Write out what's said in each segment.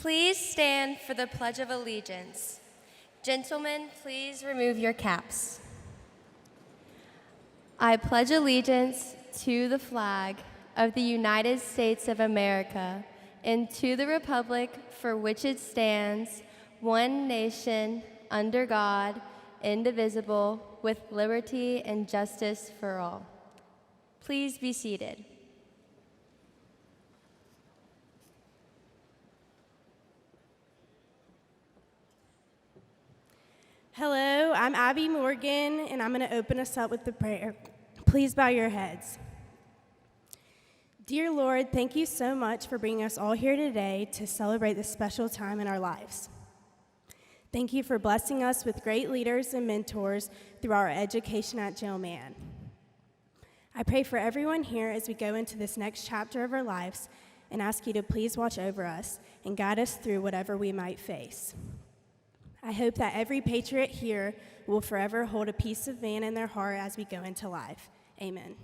Please stand for the Pledge of Allegiance. Gentlemen, please remove your caps. I pledge allegiance to the flag of the United States of America and to the republic for which it stands, one nation, under God, indivisible, with liberty and justice for all. Please be seated. Hello, I'm Abby Morgan, and I'm going to open us up with the prayer. Please bow your heads. Dear Lord, thank you so much for bringing us all here today to celebrate this special time in our lives. Thank you for blessing us with great leaders and mentors through our education at Mann. I pray for everyone here as we go into this next chapter of our lives and ask you to please watch over us and guide us through whatever we might face. I hope that every patriot here will forever hold a piece of Mann in their heart as we go into life. Amen.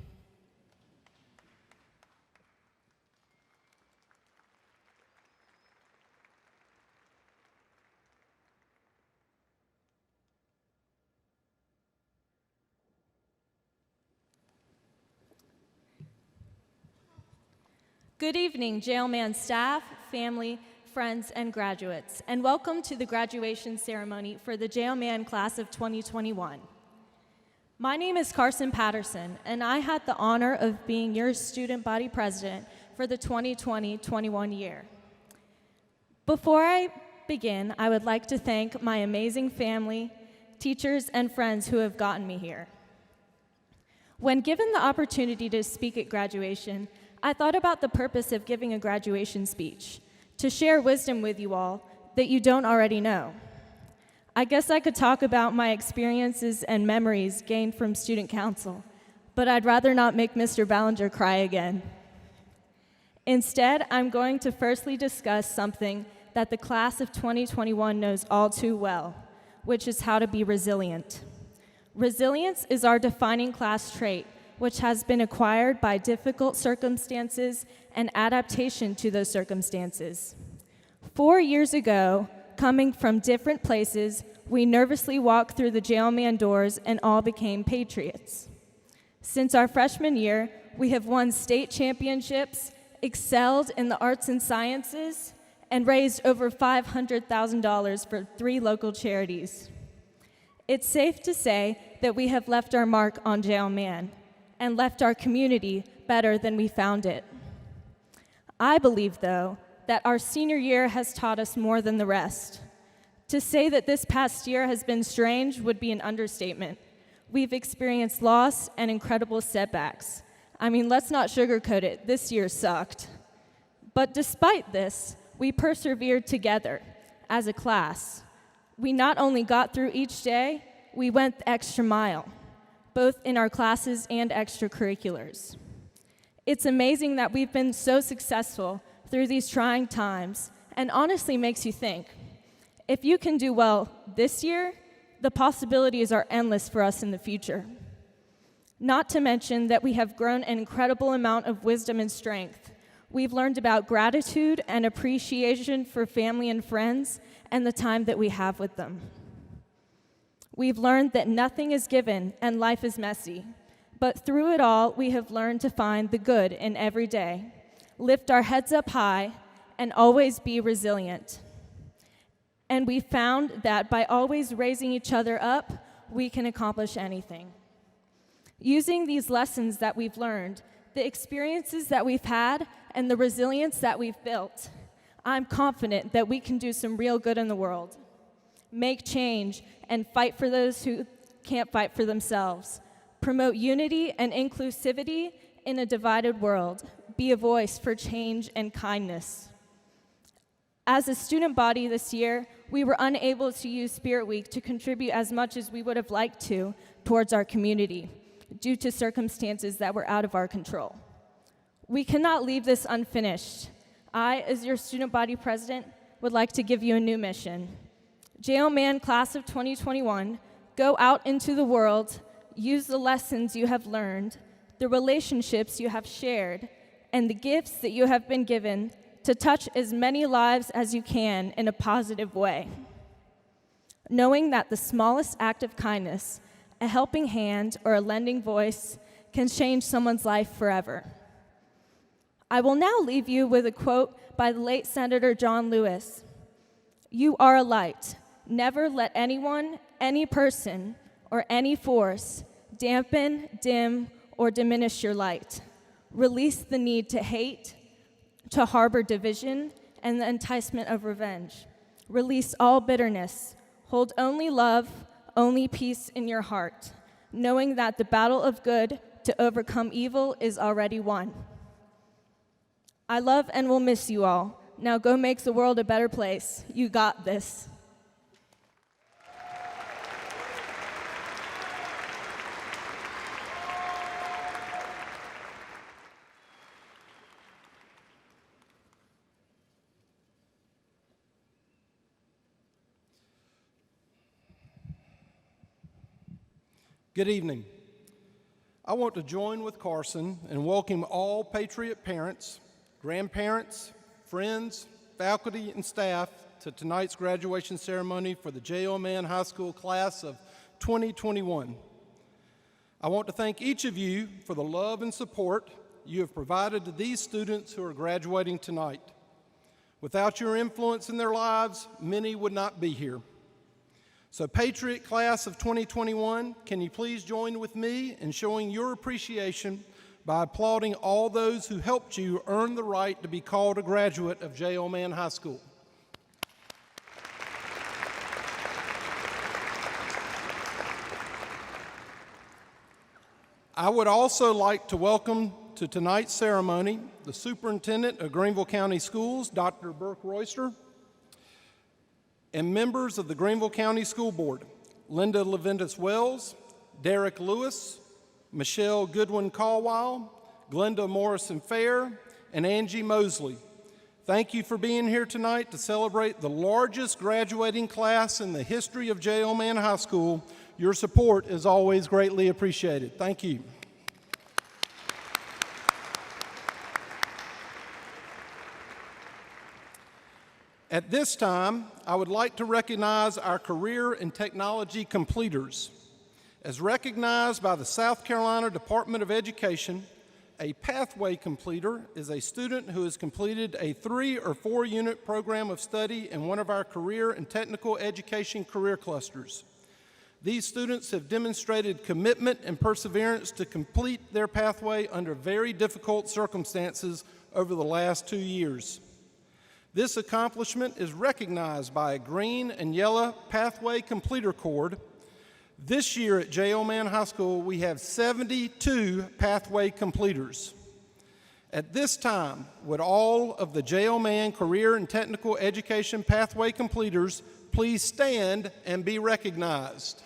Good evening, Mann staff, family, friends, and graduates, and welcome to the graduation ceremony for the Mann class of 2021. My name is Carson Patterson, and I had the honor of being your student body president for the 2020-21 year. Before I begin, I would like to thank my amazing family, teachers, and friends who have gotten me here. When given the opportunity to speak at graduation, I thought about the purpose of giving a graduation speech, to share wisdom with you all that you don't already know. I guess I could talk about my experiences and memories gained from student council, but I'd rather not make Mr. Ballinger cry again. Instead, I'm going to firstly discuss something that the class of 2021 knows all too well, which is how to be resilient. Resilience is our defining class trait, which has been acquired by difficult circumstances and adaptation to those circumstances. 4 years ago, coming from different places, we nervously walked through the Mann doors and all became patriots. Since our freshman year, we have won state championships, excelled in the arts and sciences, and raised over $500,000 for 3 local charities. It's safe to say that we have left our mark on Mann and left our community better than we found it. I believe, though, that our senior year has taught us more than the rest. To say that this past year has been strange would be an understatement. We've experienced loss and incredible setbacks. I mean, let's not sugarcoat it, this year sucked. But despite this, we persevered together as a class. We not only got through each day, we went the extra mile, both in our classes and extracurriculars. It's amazing that we've been so successful through these trying times, and honestly makes you think, if you can do well this year, the possibilities are endless for us in the future. Not to mention that we have grown an incredible amount of wisdom and strength. We've learned about gratitude and appreciation for family and friends and the time that we have with them. We've learned that nothing is given and life is messy. But through it all, we have learned to find the good in every day, lift our heads up high, and always be resilient. And we found that by always raising each other up, we can accomplish anything. Using these lessons that we've learned, the experiences that we've had, and the resilience that we've built, I'm confident that we can do some real good in the world, make change, and fight for those who can't fight for themselves. Promote unity and inclusivity in a divided world. Be a voice for change and kindness. As a student body this year, we were unable to use Spirit Week to contribute as much as we would have liked to towards our community due to circumstances that were out of our control. We cannot leave this unfinished. I, as your student body president, would like to give you a new mission. Mann class of 2021, go out into the world, use the lessons you have learned, the relationships you have shared, and the gifts that you have been given to touch as many lives as you can in a positive way, knowing that the smallest act of kindness, a helping hand, or a lending voice can change someone's life forever. I will now leave you with a quote by the late Senator John Lewis. "You are a light. Never let anyone, any person, or any force dampen, dim, or diminish your light. Release the need to hate, to harbor division, and the enticement of revenge. Release all bitterness. Hold only love, only peace in your heart, knowing that the battle of good to overcome evil is already won." I love and will miss you all. Now go make the world a better place. You got this. Good evening. I want to join with Carson and welcome all Patriot parents, grandparents, friends, faculty, and staff to tonight's graduation ceremony for the J.O. Mann High School class of 2021. I want to thank each of you for the love and support you have provided to these students who are graduating tonight. Without your influence in their lives, many would not be here. So, Patriot class of 2021, can you please join with me in showing your appreciation by applauding all those who helped you earn the right to be called a graduate of J.O. Mann High School. I would also like to welcome to tonight's ceremony the Superintendent of Greenville County Schools, Dr. Burke Royster, and members of the Greenville County School Board, Linda Leventis Wells, Derek Lewis, Michelle Goodwin Caldwell, Glenda Morrison Fair, and Angie Mosley. Thank you for being here tonight to celebrate the largest graduating class in the history of J.O. Mann High School. Your support is always greatly appreciated. Thank you. At this time, I would like to recognize our career and technology completers. As recognized by the South Carolina Department of Education, a pathway completer is a student who has completed a 3 or 4 unit program of study in one of our career and technical education career clusters. These students have demonstrated commitment and perseverance to complete their pathway under very difficult circumstances over the last 2 years. This accomplishment is recognized by a green and yellow pathway completer cord. This year at J.O. Mann High School, we have 72 pathway completers. At this time, would all of the J.O. Mann Career and Technical Education pathway completers please stand and be recognized?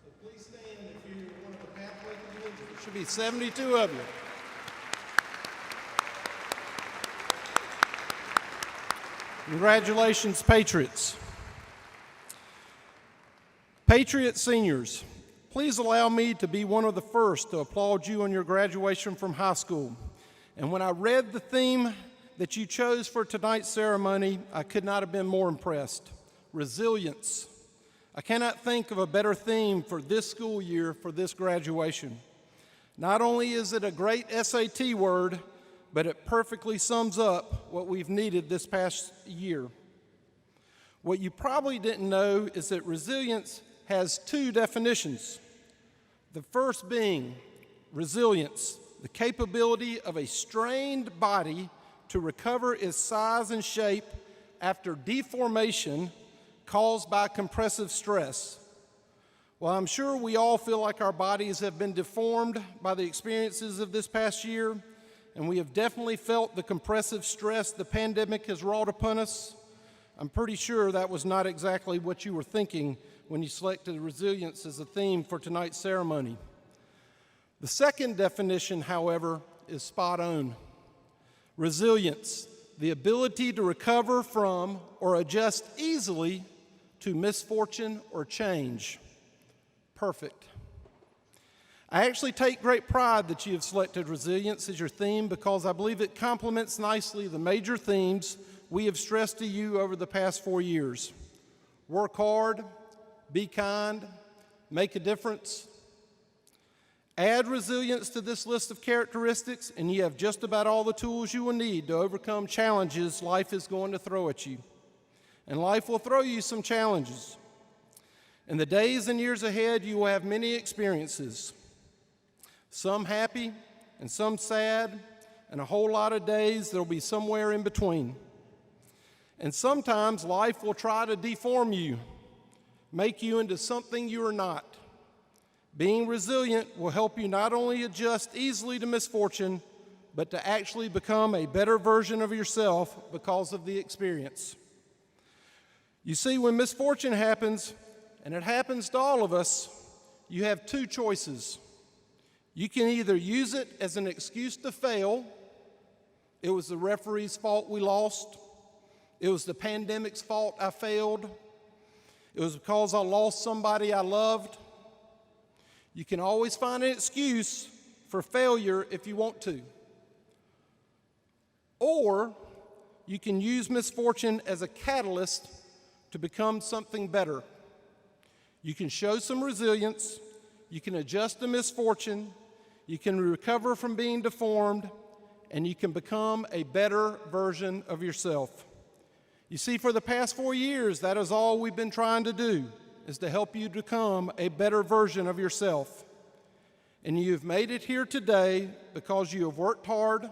So please stand if you're one of the pathway completers. There should be 72 of you. Congratulations, Patriots. Patriot seniors, please allow me to be one of the first to applaud you on your graduation from high school. And when I read the theme that you chose for tonight's ceremony, I could not have been more impressed. Resilience. I cannot think of a better theme for this school year for this graduation. Not only is it a great SAT word, but it perfectly sums up what we've needed this past year. What you probably didn't know is that resilience has 2 definitions. The first being resilience, the capability of a strained body to recover its size and shape after deformation caused by compressive stress. Well, I'm sure we all feel like our bodies have been deformed by the experiences of this past year, and we have definitely felt the compressive stress the pandemic has wrought upon us. I'm pretty sure that was not exactly what you were thinking when you selected resilience as a theme for tonight's ceremony. The second definition, however, is spot on. Resilience, the ability to recover from or adjust easily to misfortune or change. Perfect. I actually take great pride that you have selected resilience as your theme because I believe it complements nicely the major themes we have stressed to you over the past 4 years. Work hard, be kind, make a difference. Add resilience to this list of characteristics, and you have just about all the tools you will need to overcome challenges life is going to throw at you. And life will throw you some challenges. In the days and years ahead, you will have many experiences, some happy and some sad, and a whole lot of days that will be somewhere in between. And sometimes life will try to deform you, make you into something you are not. Being resilient will help you not only adjust easily to misfortune, but to actually become a better version of yourself because of the experience. You see, when misfortune happens, and it happens to all of us, you have two choices. You can either use it as an excuse to fail. It was the referee's fault we lost. It was the pandemic's fault I failed. It was because I lost somebody I loved. You can always find an excuse for failure if you want to. Or you can use misfortune as a catalyst to become something better. You can show some resilience. You can adjust to misfortune. You can recover from being deformed, and you can become a better version of yourself. You see, for the past 4 years, that is all we've been trying to do, is to help you become a better version of yourself. And you've made it here today because you have worked hard,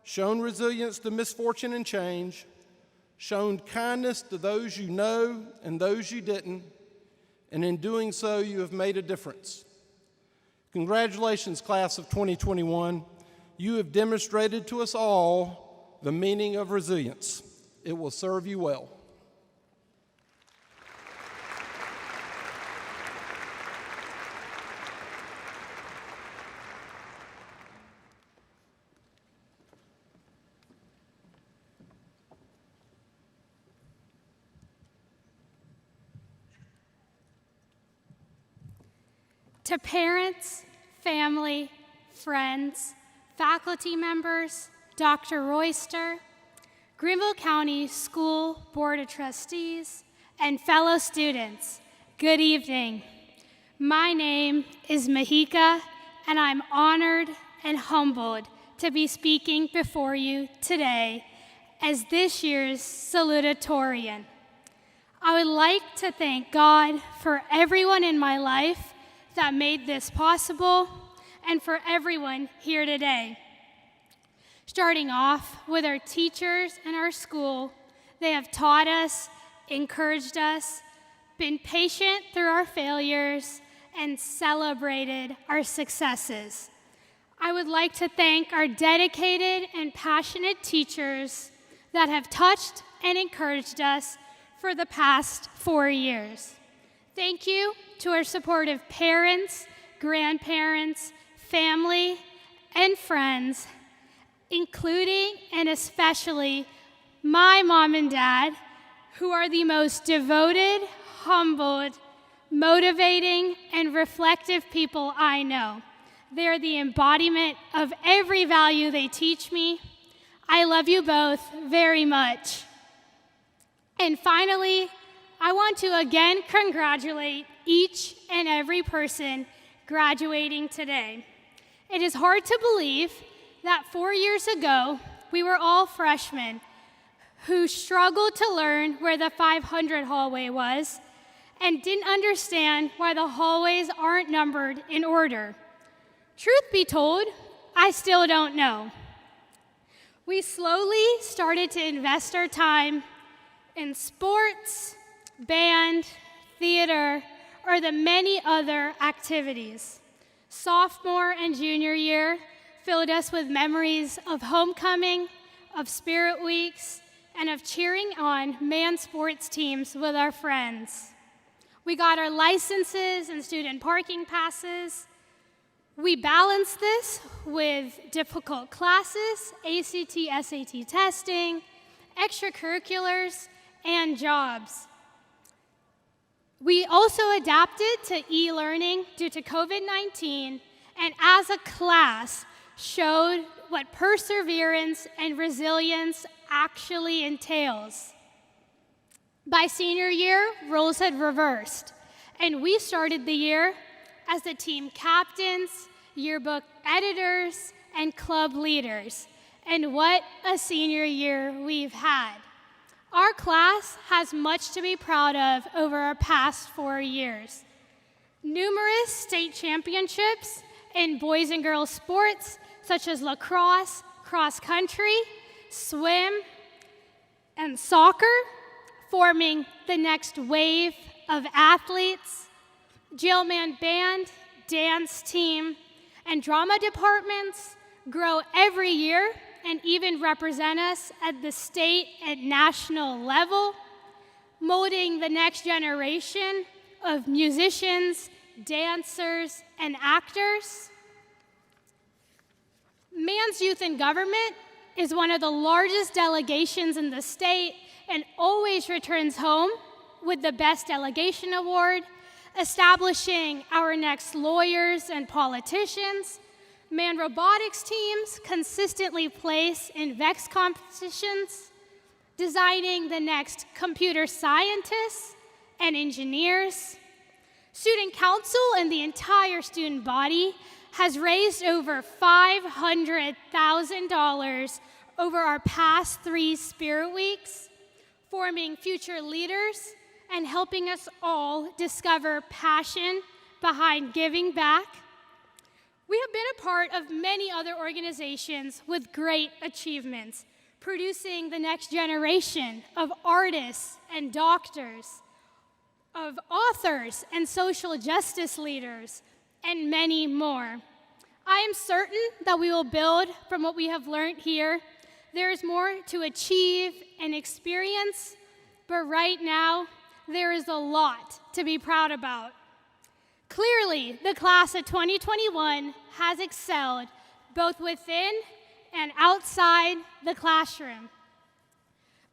shown resilience to misfortune and change, shown kindness to those you know and those you didn't, and in doing so, you have made a difference. Congratulations, class of 2021. You have demonstrated to us all the meaning of resilience. It will serve you well. To parents, family, friends, faculty members, Dr. Royster, Greenville County School Board of Trustees, and fellow students, good evening. My name is Mahika, and I'm honored and humbled to be speaking before you today as this year's Salutatorian. I would like to thank God for everyone in my life that made this possible, and for everyone here today. Starting off with our teachers and our school, they have taught us, encouraged us, been patient through our failures, and celebrated our successes. I would like to thank our dedicated and passionate teachers that have touched and encouraged us for the past 4 years. Thank you to our supportive parents, grandparents, family, and friends, including and especially my mom and dad, who are the most devoted, humbled, motivating, and reflective people I know. They are the embodiment of every value they teach me. I love you both very much. And finally, I want to again congratulate each and every person graduating today. It is hard to believe that 4 years ago, we were all freshmen who struggled to learn where the 500 hallway was and didn't understand why the hallways aren't numbered in order. Truth be told, I still don't know. We slowly started to invest our time in sports, band, theater, or the many other activities. Sophomore and junior year filled us with memories of homecoming, of spirit weeks, and of cheering on Mann sports teams with our friends. We got our licenses and student parking passes. We balanced this with difficult classes, ACT, SAT testing, extracurriculars, and jobs. We also adapted to e-learning due to COVID-19 and as a class showed what perseverance and resilience actually entails. By senior year, roles had reversed, and we started the year as the team captains, yearbook editors, and club leaders. And what a senior year we've had. Our class has much to be proud of over our past 4 years. Numerous state championships in boys and girls sports, such as lacrosse, cross country, swim, and soccer, forming the next wave of athletes. Jailman band, dance team, and drama departments grow every year and even represent us at the state and national level, molding the next generation of musicians, dancers, and actors. Mann's Youth in Government is one of the largest delegations in the state and always returns home with the Best Delegation Award, establishing our next lawyers and politicians. Mann robotics teams consistently place in VEX competitions, designing the next computer scientists and engineers. Student council and the entire student body has raised over $500,000 over our past 3 Spirit Weeks, forming future leaders and helping us all discover passion behind giving back. We have been a part of many other organizations with great achievements, producing the next generation of artists and doctors, of authors and social justice leaders, and many more. I am certain that we will build from what we have learned here. There is more to achieve and experience, but right now, there is a lot to be proud about. Clearly, the class of 2021 has excelled both within and outside the classroom.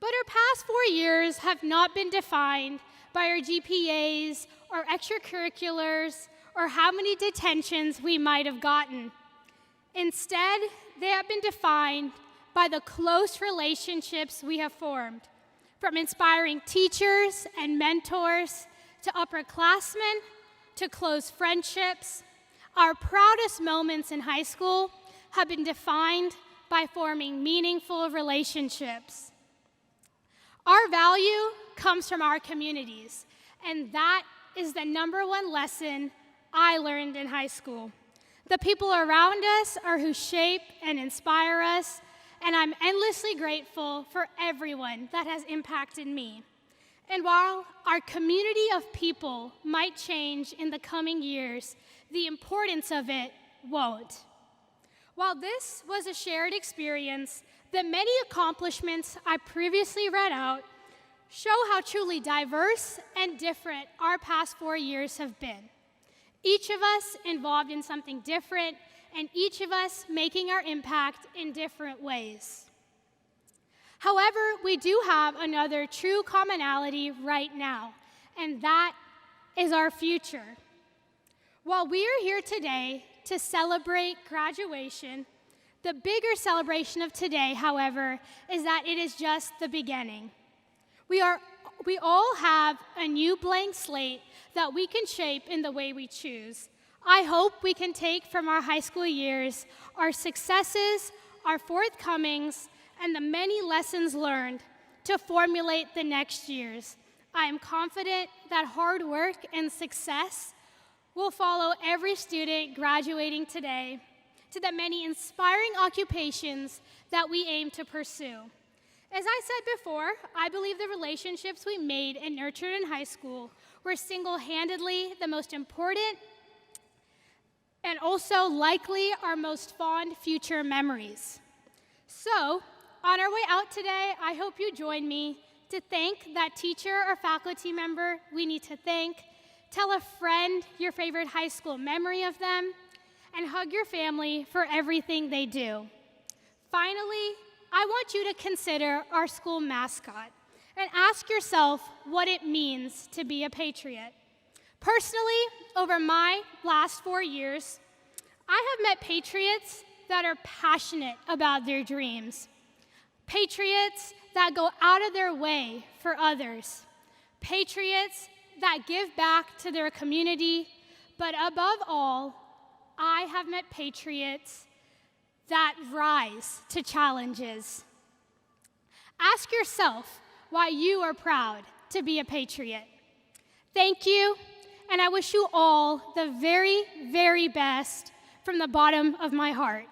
But our past 4 years have not been defined by our GPAs or extracurriculars or how many detentions we might have gotten. Instead, they have been defined by the close relationships we have formed, from inspiring teachers and mentors to upperclassmen to close friendships. Our proudest moments in high school have been defined by forming meaningful relationships. Our value comes from our communities, and that is the #1 lesson I learned in high school. The people around us are who shape and inspire us, and I'm endlessly grateful for everyone that has impacted me. And while our community of people might change in the coming years, the importance of it won't. While this was a shared experience, the many accomplishments I previously read out show how truly diverse and different our past 4 years have been. Each of us involved in something different, and each of us making our impact in different ways. However, we do have another true commonality right now, and that is our future. While we are here today to celebrate graduation, the bigger celebration of today, however, is that it is just the beginning. We all have a new blank slate that we can shape in the way we choose. I hope we can take from our high school years our successes, our forthcomings, and the many lessons learned to formulate the next years. I am confident that hard work and success will follow every student graduating today to the many inspiring occupations that we aim to pursue. As I said before, I believe the relationships we made and nurtured in high school were single-handedly the most important and also likely our most fond future memories. So, on our way out today, I hope you join me to thank that teacher or faculty member we need to thank, tell a friend your favorite high school memory of them, and hug your family for everything they do. Finally, I want you to consider our school mascot and ask yourself what it means to be a patriot. Personally, over my last 4 years, I have met patriots that are passionate about their dreams, patriots that go out of their way for others, patriots that give back to their community, but above all, I have met patriots that rise to challenges. Ask yourself why you are proud to be a patriot. Thank you, and I wish you all the very, very best from the bottom of my heart.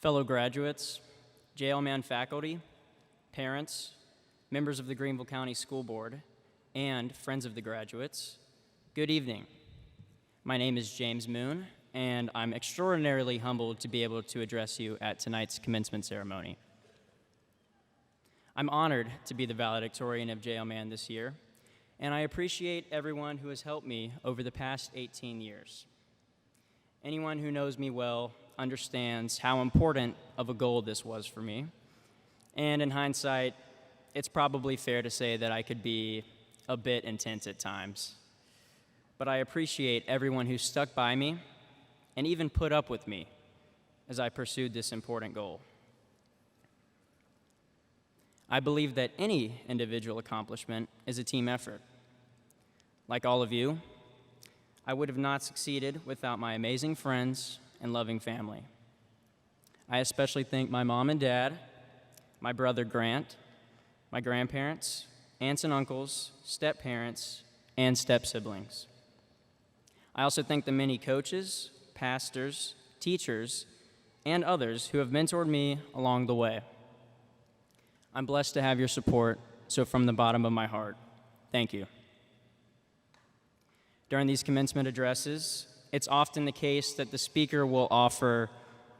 Fellow graduates, Mann faculty, parents, members of the Greenville County School Board, and friends of the graduates, good evening. My name is James Moon, and I'm extraordinarily humbled to be able to address you at tonight's commencement ceremony. I'm honored to be the valedictorian of Mann this year, and I appreciate everyone who has helped me over the past 18 years. Anyone who knows me well understands how important of a goal this was for me. And in hindsight, it's probably fair to say that I could be a bit intense at times. But I appreciate everyone who stuck by me and even put up with me as I pursued this important goal. I believe that any individual accomplishment is a team effort. Like all of you, I would have not succeeded without my amazing friends and loving family. I especially thank my mom and dad, my brother Grant, my grandparents, aunts and uncles, step-parents, and step-siblings. I also thank the many coaches, pastors, teachers, and others who have mentored me along the way. I'm blessed to have your support, so from the bottom of my heart, thank you. During these commencement addresses, it's often the case that the speaker will offer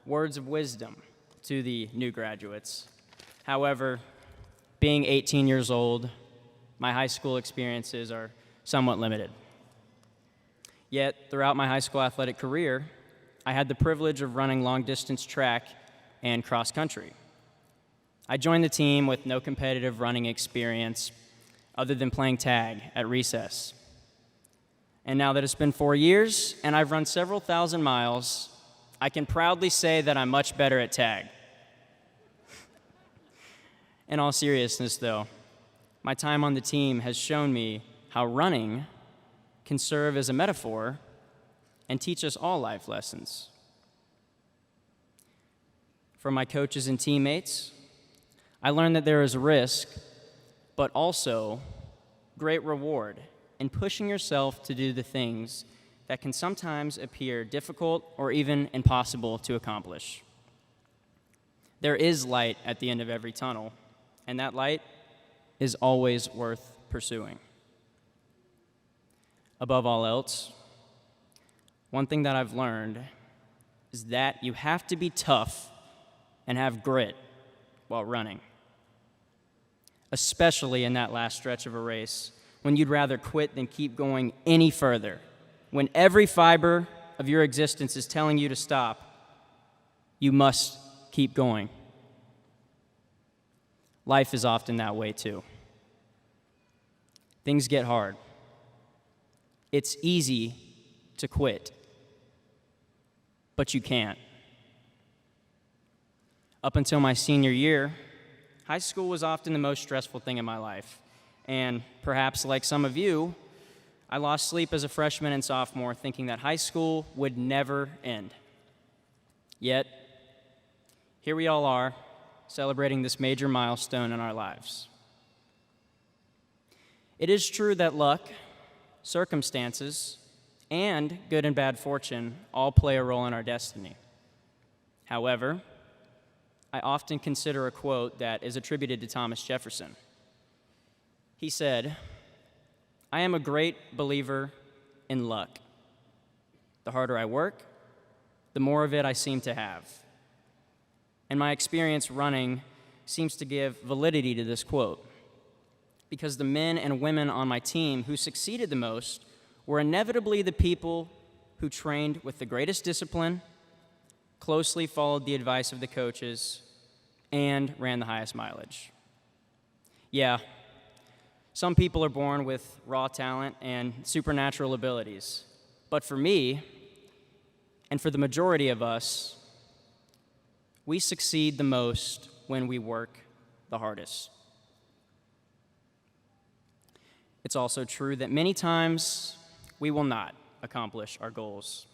words of wisdom to the new graduates. However, being 18 years old, my high school experiences are somewhat limited. Yet, throughout my high school athletic career, I had the privilege of running long-distance track and cross-country. I joined the team with no competitive running experience other than playing tag at recess. And now that it's been 4 years and I've run several thousand miles, I can proudly say that I'm much better at tag. In all seriousness, though, my time on the team has shown me how running can serve as a metaphor and teach us all life lessons. From my coaches and teammates, I learned that there is risk, but also great reward in pushing yourself to do the things that can sometimes appear difficult or even impossible to accomplish. There is light at the end of every tunnel, and that light is always worth pursuing. Above all else, one thing that I've learned is that you have to be tough and have grit while running, especially in that last stretch of a race when you'd rather quit than keep going any further, when every fiber of your existence is telling you to stop. You must keep going. Life is often that way too. Things get hard. It's easy to quit, but you can't. Up until my senior year, high school was often the most stressful thing in my life. And perhaps like some of you, I lost sleep as a freshman and sophomore thinking that high school would never end. Yet, here we all are, celebrating this major milestone in our lives. It is true that luck, circumstances, and good and bad fortune all play a role in our destiny. However, I often consider a quote that is attributed to Thomas Jefferson. He said, "I am a great believer in luck. The The harder I work, the more of it I seem to have. And my experience running seems to give validity to this quote, because the men and women on my team who succeeded the most were inevitably the people who trained with the greatest discipline, closely followed the advice of the coaches, and ran the highest mileage. Yeah, some people are born with raw talent and supernatural abilities, but for me, and for the majority of us, we succeed the most when we work the hardest. It's also true that many times we will not accomplish our goals.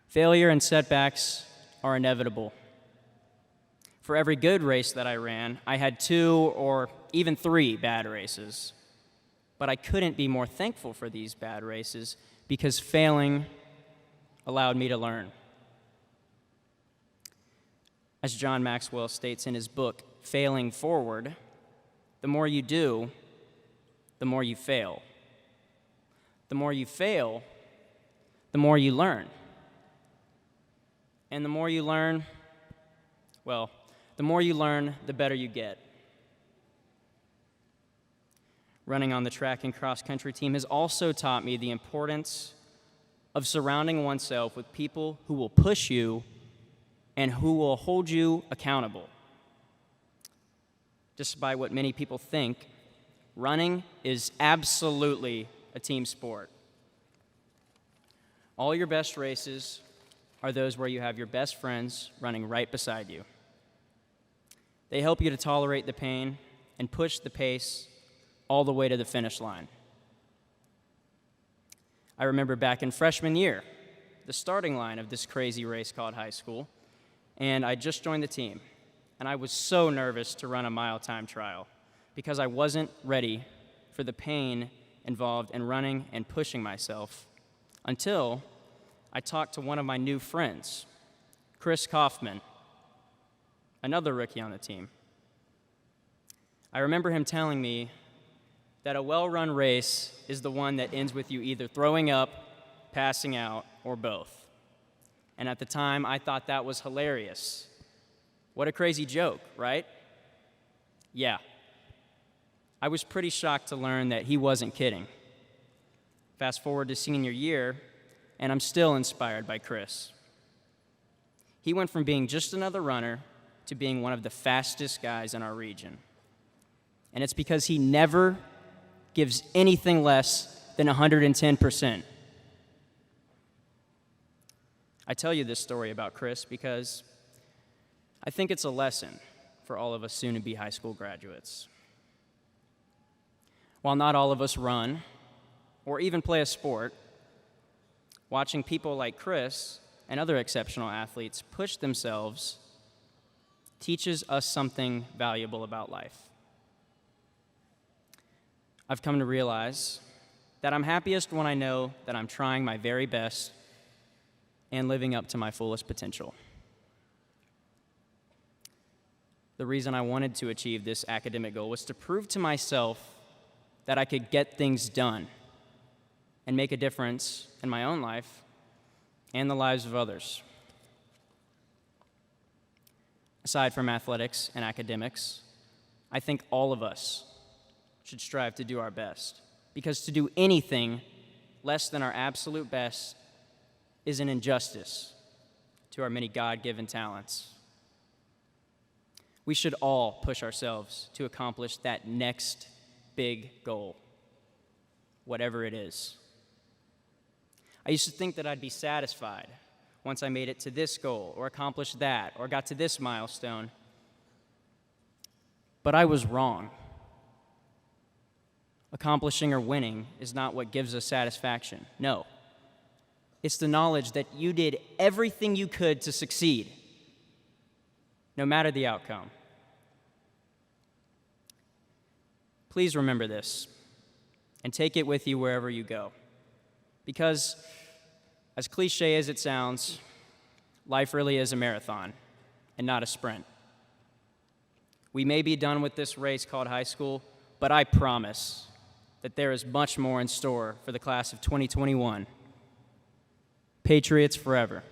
Failure and setbacks are inevitable. For every good race that I ran, I had 2 or even 3 bad races. But I couldn't be more thankful for these bad races because failing allowed me to learn. As John Maxwell states in his book, Failing Forward, the more you do, the more you fail. The more you fail, the more you learn. And the more you learn, well, the more you learn, the better you get. Running on the track and cross-country team has also taught me the importance of surrounding oneself with people who will push you and who will hold you accountable. Despite what many people think, running is absolutely a team sport. All your best races are those where you have your best friends running right beside you. They help you to tolerate the pain and push the pace all the way to the finish line. I remember back in freshman year, the starting line of this crazy race called high school, and I just joined the team, and I was so nervous to run a mile time trial because I wasn't ready for the pain involved in running and pushing myself until I talked to one of my new friends, Chris Kaufman, another rookie on the team. I remember him telling me that a well-run race is the one that ends with you either throwing up, passing out, or both. And at the time, I thought that was hilarious. What a crazy joke, right? Yeah. I was pretty shocked to learn that he wasn't kidding. Fast forward to senior year, and I'm still inspired by Chris. He went from being just another runner to being one of the fastest guys in our region. And it's because he never gives anything less than 110%. I tell you this story about Chris because I think it's a lesson for all of us soon-to-be high school graduates. While not all of us run or even play a sport, watching people like Chris and other exceptional athletes push themselves teaches us something valuable about life. I've come to realize that I'm happiest when I know that I'm trying my very best and living up to my fullest potential. The reason I wanted to achieve this academic goal was to prove to myself that I could get things done and make a difference in my own life and the lives of others. Aside from athletics and academics, I think all of us should strive to do our best, because to do anything less than our absolute best is an injustice to our many God-given talents. We should all push ourselves to accomplish that next big goal, whatever it is. I used to think that I'd be satisfied once I made it to this goal or accomplished that or got to this milestone. But I was wrong. Accomplishing or winning is not what gives us satisfaction. No. It's the knowledge that you did everything you could to succeed, no matter the outcome. Please remember this and take it with you wherever you go. Because, as cliche as it sounds, life really is a marathon and not a sprint. We may be done with this race called high school, but I promise that there is much more in store for the class of 2021. Patriots forever.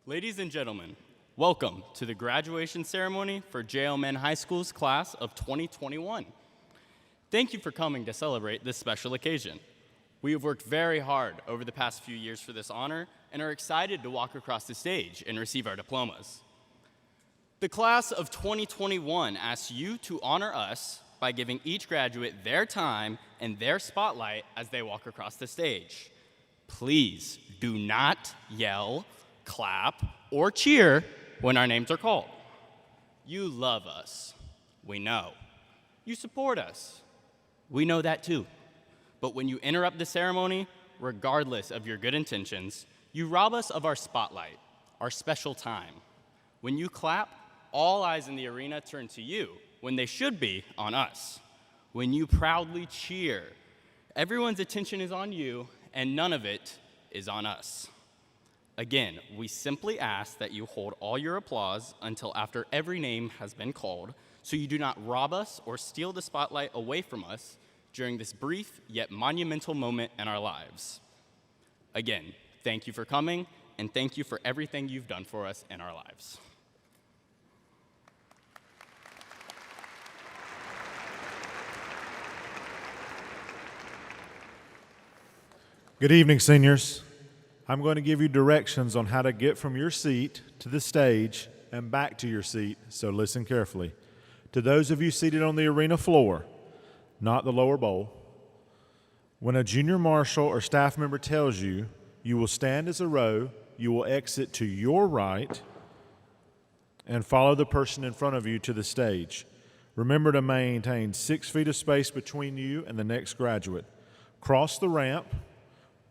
Ladies and gentlemen, welcome to the graduation ceremony for JLMN High School's class of 2021. Thank you for coming to celebrate this special occasion. We have worked very hard over the past few years for this honor and are excited to walk across the stage and receive our diplomas. The class of 2021 asks you to honor us by giving each graduate their time and their spotlight as they walk across the stage. Please do not yell, clap, or cheer when our names are called. You love us. We know. You support us. We know that too. But when you interrupt the ceremony, regardless of your good intentions, you rob us of our spotlight, our special time. When you clap, all eyes in the arena turn to you when they should be on us. When you proudly cheer, everyone's attention is on you and none of it is on us. Again, we simply ask that you hold all your applause until after every name has been called, so you do not rob us or steal the spotlight away from us during this brief yet monumental moment in our lives. Again, thank you for coming, and thank you for everything you've done for us in our lives. Good evening, seniors. I'm going to give you directions on how to get from your seat to the stage and back to your seat, so listen carefully. To those of you seated on the arena floor, not the lower bowl, when a junior marshal or staff member tells you, you will stand as a row, you will exit to your right, and follow the person in front of you to the stage. Remember to maintain 6 feet of space between you and the next graduate. Cross the ramp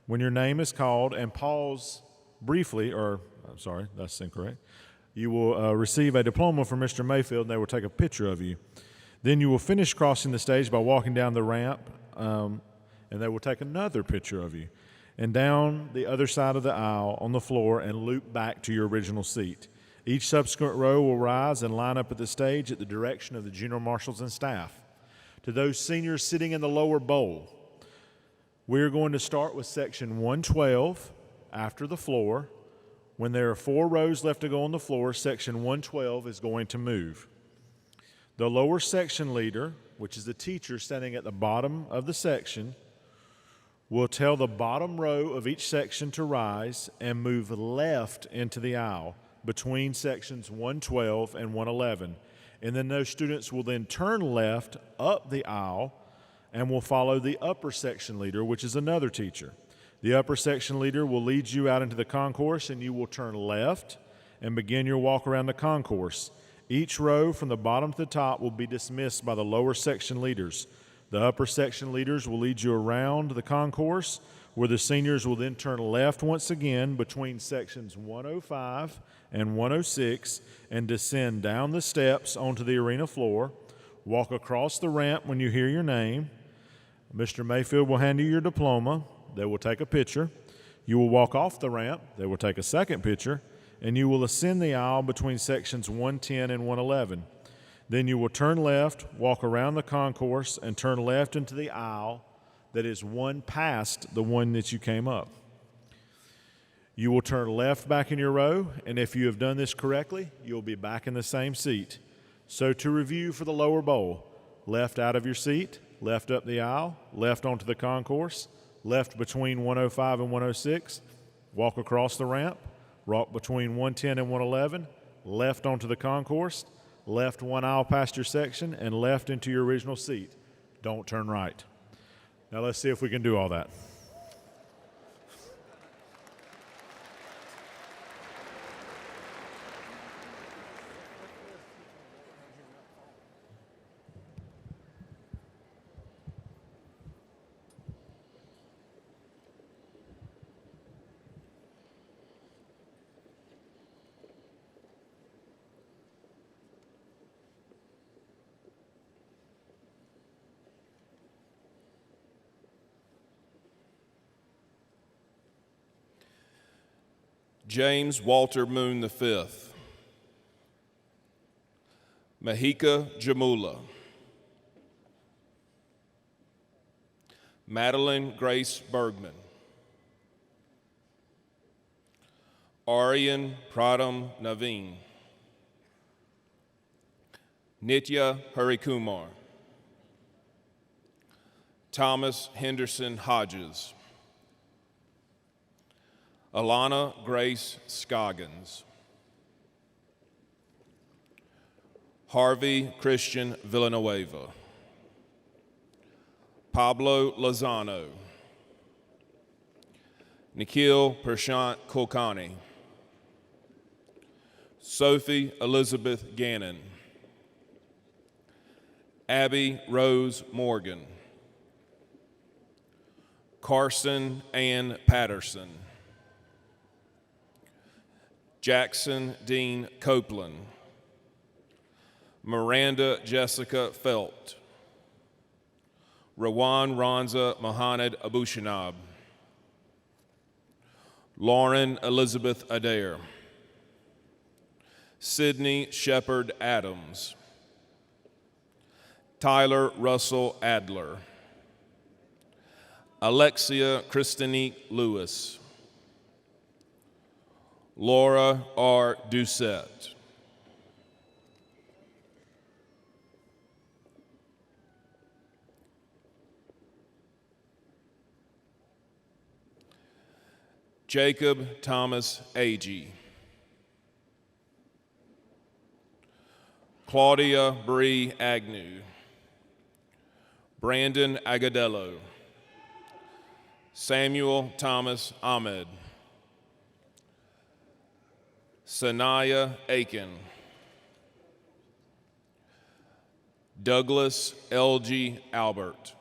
when your name is called and pause briefly, I'm sorry, that's incorrect. You will receive a diploma from Mr. Mayfield and they will take a picture of you. Then you will finish crossing the stage by walking down the ramp and they will take another picture of you. And down the other side of the aisle on the floor and loop back to your original seat. Each subsequent row will rise and line up at the stage at the direction of the junior marshals and staff. To those seniors sitting in the lower bowl, we're going to start with section 112 after the floor. When there are 4 rows left to go on the floor, section 112 is going to move. The lower section leader, which is the teacher standing at the bottom of the section, will tell the bottom row of each section to rise and move left into the aisle between sections 112 and 111. And then those students will then turn left up the aisle and will follow the upper section leader, which is another teacher. The upper section leader will lead you out into the concourse, and you will turn left and begin your walk around the concourse. Each row from the bottom to the top will be dismissed by the lower section leaders. The upper section leaders will lead you around the concourse, where the seniors will then turn left once again between sections 105 and 106 and descend down the steps onto the arena floor. Walk across the ramp when you hear your name. Mr. Mayfield will hand you your diploma. They will take a picture. You will walk off the ramp. They will take a second picture. And you will ascend the aisle between sections 110 and 111. Then you will turn left, walk around the concourse, and turn left into the aisle that is one past the one that you came up. You will turn left back in your row, and if you have done this correctly, you'll be back in the same seat. So to review for the lower bowl, left out of your seat, left up the aisle, left onto the concourse, left between 105 and 106, walk across the ramp, walk between 110 and 111, left onto the concourse, left one aisle past your section, and left into your original seat. Don't turn right. Now let's see if we can do all that. James Walter Moon V, Mahika Jamula, Madeline Grace Bergman, Aryan Pradam Naveen, Nitya Harikumar, Thomas Henderson Hodges, Alana Grace Scoggins, Harvey Christian Villanueva, Pablo Lozano, Nikhil Prashant Kulkarni, Sophie Elizabeth Gannon, Abby Rose Morgan, Carson Ann Patterson, Jackson Dean Copeland, Miranda Jessica Felt, Rawan Ranza Mohamed Abushanab, Lauren Elizabeth Adair, Sydney Shepard Adams, Tyler Russell Adler, Alexia Christinique Lewis, Laura R. Doucette, Jacob Thomas Agee, Claudia Bree Agnew, Brandon Agadello, Samuel Thomas Ahmed, Sanaya Aiken, Douglas L.G. Albert,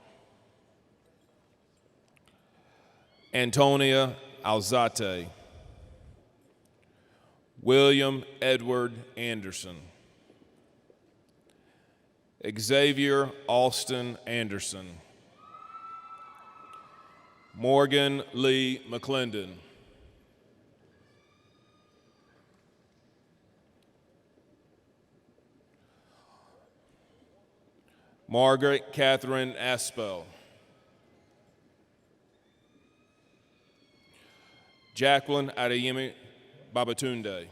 Antonia Alzate, William Edward Anderson, Xavier Alston Anderson, Morgan Lee McClendon, Margaret Catherine Aspel, Jacqueline Adeyemi Babatunde,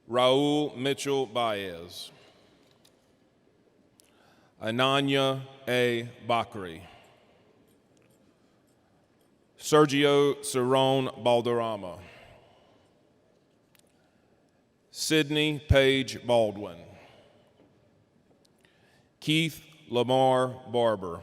Raul Mitchell Baez, Ananya A. Bakri, Sergio Cerrone Balderrama, Sydney Page Baldwin, Keith Lamar Barber,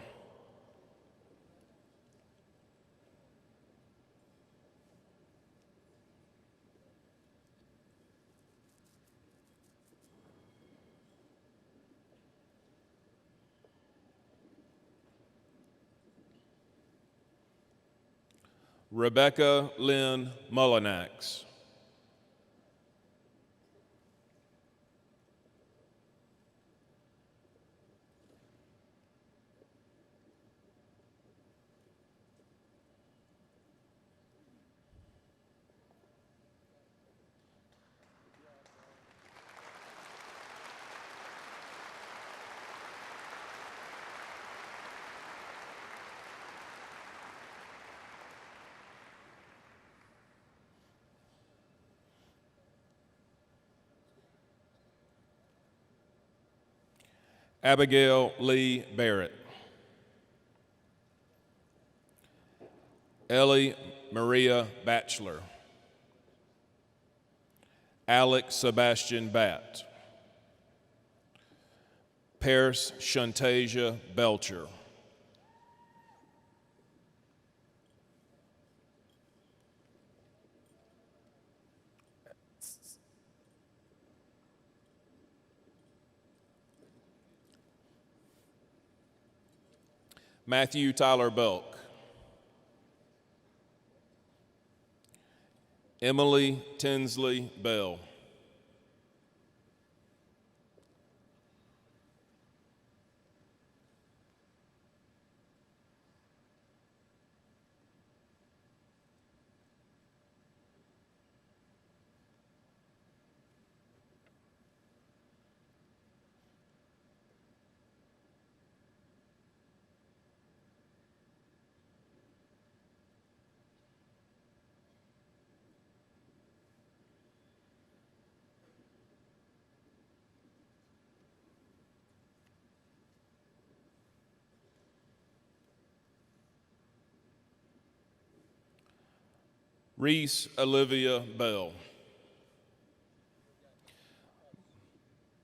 Rebecca Lynn Mullinax, Abigail Lee Barrett, Ellie Maria Batchelor, Alex Sebastian Batt, Paris Shantasia Belcher, Matthew Tyler Belk, Emily Tinsley Bell, Reese Olivia Bell.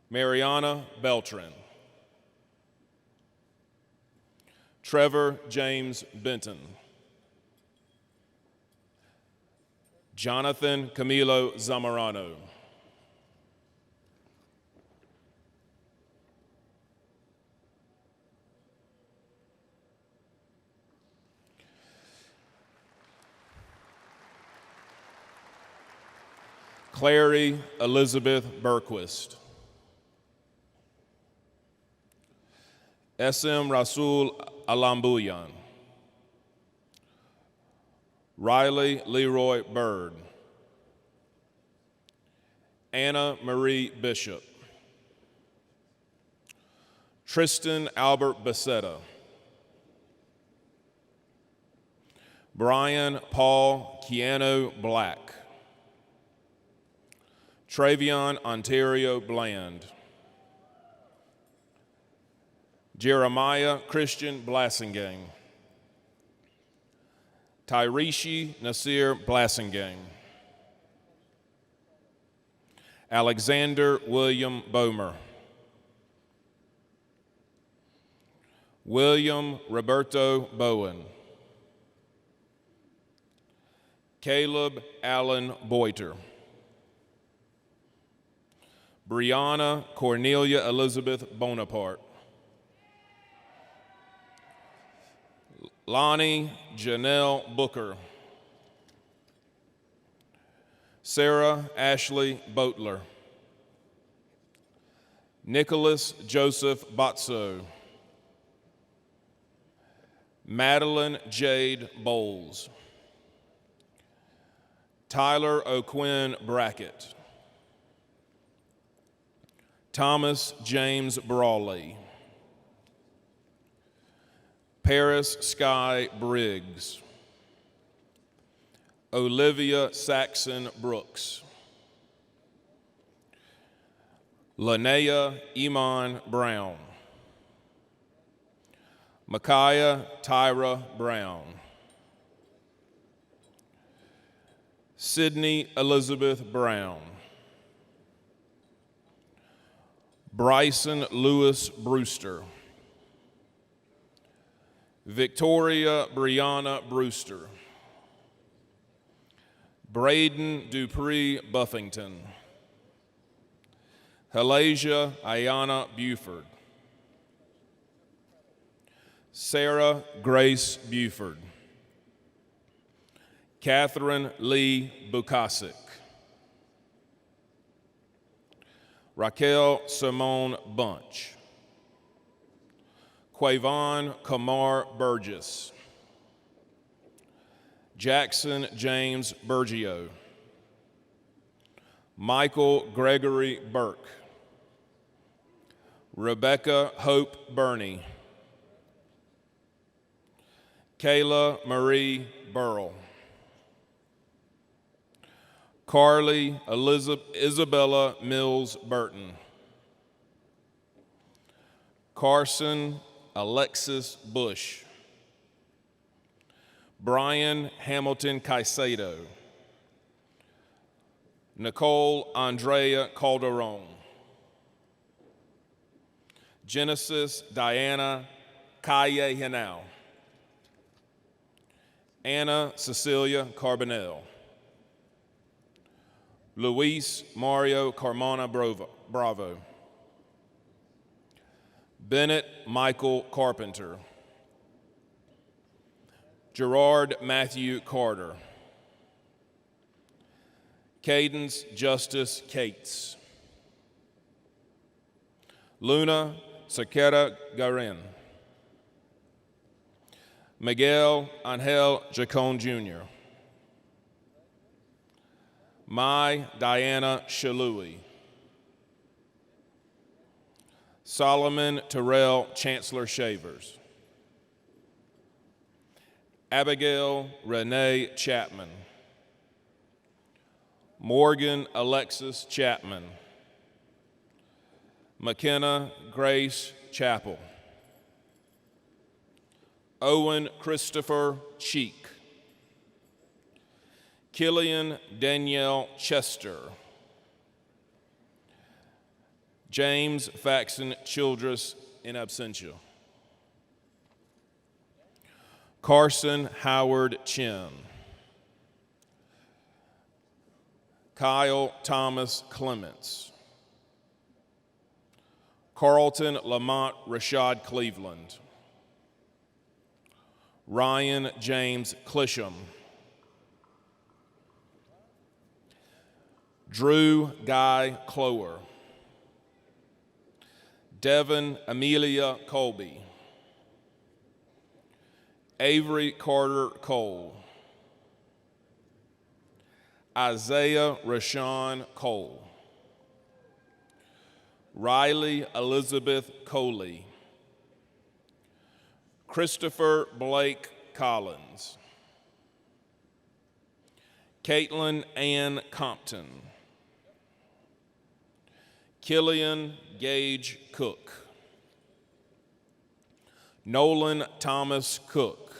Mariana Beltran. Trevor James Benton. Jonathan Camilo Zamorano. Clary Elizabeth Berquist. SM Rasul Alambuyan. Riley Leroy Bird. Anna Marie Bishop. Tristan Albert Becerra. Brian Paul Keanu Black. Travion Ontario Bland. Jeremiah Christian Blasingame. Tyreshi Nasir Blasingame. Alexander William Bomer. William Roberto Bowen. Caleb Allen Boiter. Brianna Cornelia Elizabeth Bonaparte. Lonnie Janelle Booker. Sarah Ashley Boatler. Nicholas Joseph Botso. Madeline Jade Bowles. Tyler O'Quinn Brackett. Thomas James Brawley. Paris Sky Briggs. Olivia Saxon Brooks. Linnea Iman Brown. Micaiah Tyra Brown. Sydney Elizabeth Brown. Bryson Lewis Brewster. Victoria Brianna Brewster. Braden Dupree Buffington. Halasia Ayana Buford. Sarah Grace Buford. Catherine Lee Bukasik. Raquel Simone Bunch. Quavon Kamar Burgess. Jackson James Bergio. Michael Gregory Burke. Rebecca Hope Burney. Kayla Marie Burrell. Carly Isabella Mills Burton. Carson Alexis Bush. Brian Hamilton Caicedo. Nicole Andrea Calderon. Genesis Diana Kaye Hinau. Anna Cecilia Carbonell. Luis Mario Carmona Bravo. Bennett Michael Carpenter. Gerard Matthew Carter. Cadence Justice Cates. Luna Sakera Garin. Miguel Angel Jacon Jr. Mai Diana Shalui. Solomon Terrell Chancellor Shavers. Abigail Renee Chapman. Morgan Alexis Chapman. McKenna Grace Chappell. Owen Christopher Cheek. Killian Danielle Chester, James Faxon Childress in absentia, Carson Howard Chin, Kyle Thomas Clements, Carlton Lamont Rashad Cleveland, Ryan James Clisham, Drew Guy Clower, Devin Amelia Colby, Avery Carter Cole, Isaiah Rashawn Cole, Riley Elizabeth Coley, Christopher Blake Collins, Caitlin Ann Compton, Killian Gage Cook, Nolan Thomas Cook,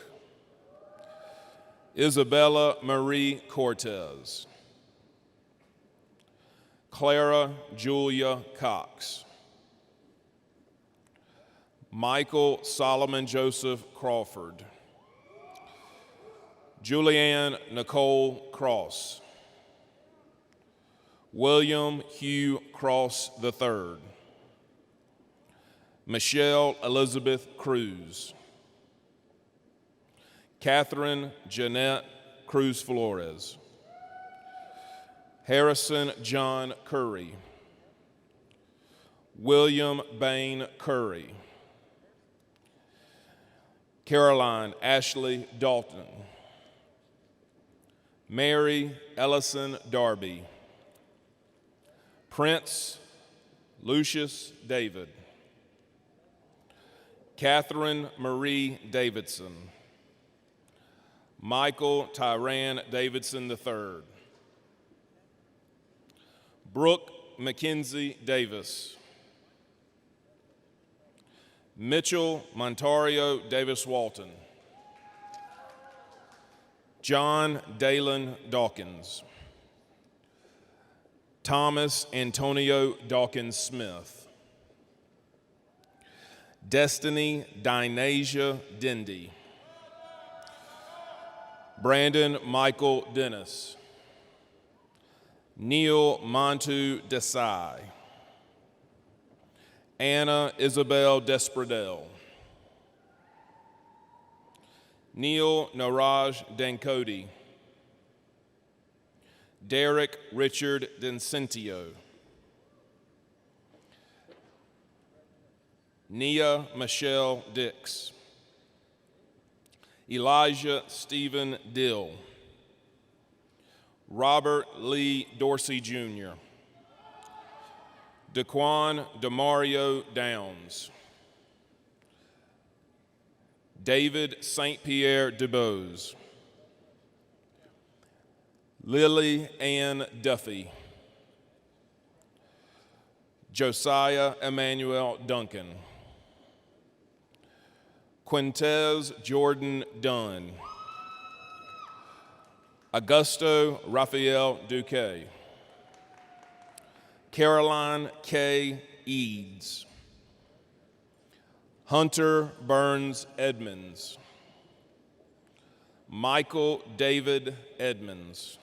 Isabella Marie Cortez, Clara Julia Cox, Michael Solomon Joseph Crawford, Julianne Nicole Cross, William Hugh Cross III, Michelle Elizabeth Cruz, Catherine Jeanette Cruz Flores, Harrison John Curry, William Bain Curry, Caroline Ashley Dalton, Mary Ellison Darby, Prince Lucius David, Catherine Marie Davidson, Michael Tyran Davidson III, Brooke Mackenzie Davis, Mitchell Montario Davis Walton, John Dalen Dawkins, Thomas Antonio Dawkins Smith, Destiny Dinasia Dindy, Brandon Michael Dennis, Neil Montu Desai, Anna Isabel Despradel, Neil Naraj Dankodi, Derek Richard Dencentio, Nia Michelle Dix, Elijah Stephen Dill, Robert Lee Dorsey Jr., Daquan Demario Downs, David St. Pierre DeBose, Lily Ann Duffy, Josiah Emmanuel Duncan, Quintez Jordan Dunn, Augusto Rafael Duque, Caroline K. Eads, Hunter Burns Edmonds, Michael David Edmonds,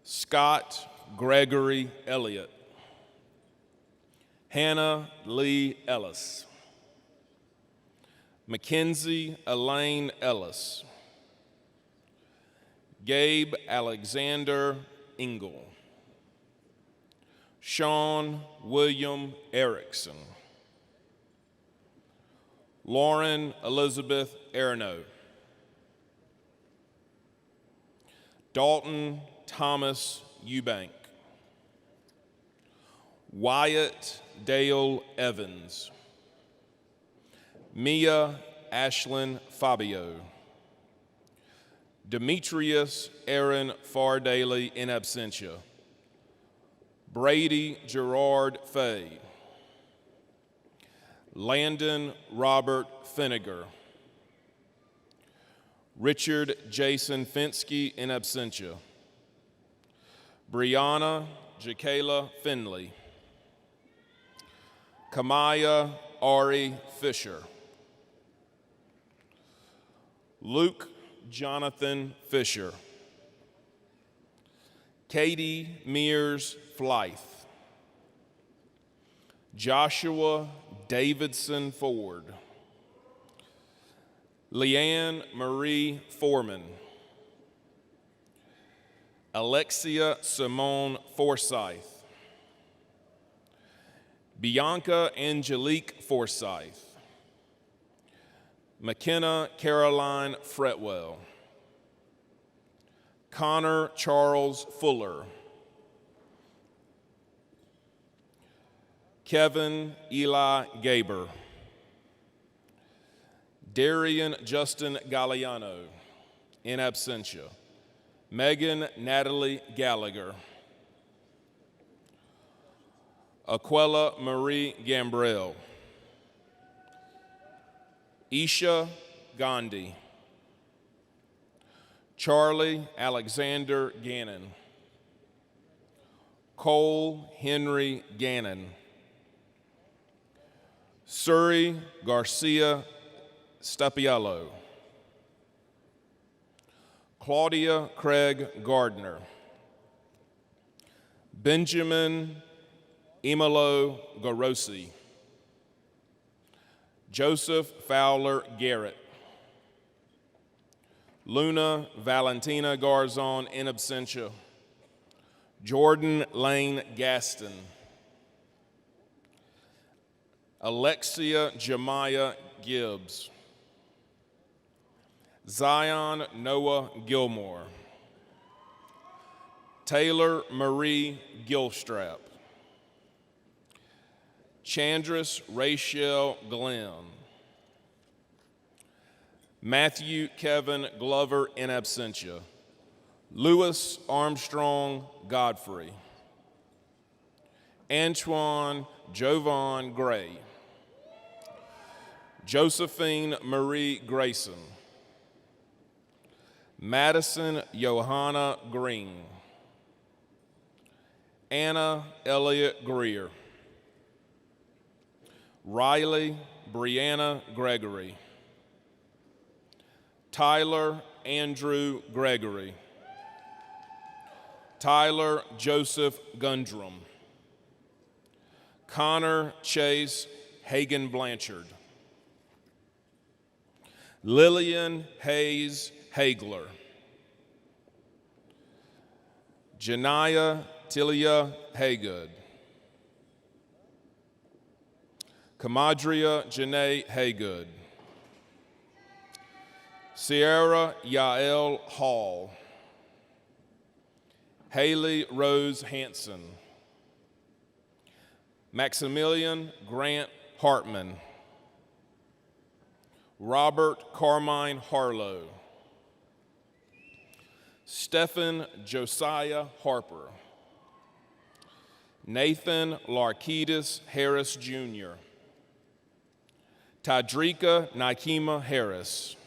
Scott Gregory Elliott, Hannah Lee Ellis, Mackenzie Elaine Ellis, Gabe Alexander Engel, Sean William Erickson, Lauren Elizabeth Erno, Dalton Thomas Eubank, Wyatt Dale Evans, Mia Ashlyn Fabio, Demetrius Aaron Fardaly in absentia, Brady Gerard Fay, Landon Robert Finnegar, Richard Jason Finsky in absentia. Brianna Jakayla Finley. Kamaya Ari Fisher. Luke Jonathan Fisher. Katie Mears Flythe. Joshua Davidson Ford. Leanne Marie Foreman. Alexia Simone Forsythe. Bianca Angelique Forsythe. McKenna Caroline Fretwell. Connor Charles Fuller. Kevin Eli Gaber. Darian Justin Galliano, in absentia. Megan Natalie Gallagher. Aquella Marie Gambrell. Isha Gandhi. Charlie Alexander Gannon. Cole Henry Gannon. Suri Garcia Stapiello. Claudia Craig Gardner. Benjamin Emilo Garosi. Joseph Fowler Garrett. Luna Valentina Garzon in absentia. Jordan Lane Gaston. Alexia Jemiah Gibbs. Zion Noah Gilmore. Taylor Marie Gilstrap. Chandris Rachel Glenn. Matthew Kevin Glover in absentia. Louis Armstrong Godfrey. Antoine Jovan Gray. Josephine Marie Grayson. Madison Johanna Green. Anna Elliott Greer. Riley Brianna Gregory. Tyler Andrew Gregory. Tyler Joseph Gundrum. Connor Chase Hagen Blanchard. Lillian Hayes Hagler. Janiyah Tilia Haygood. Kamadria Janae Haygood. Sierra Yael Hall. Haley Rose Hanson. Maximilian Grant Hartman. Robert Carmine Harlow. Stephen Josiah Harper. Nathan Larkidis Harris Jr. Tadrika Nikema Harris.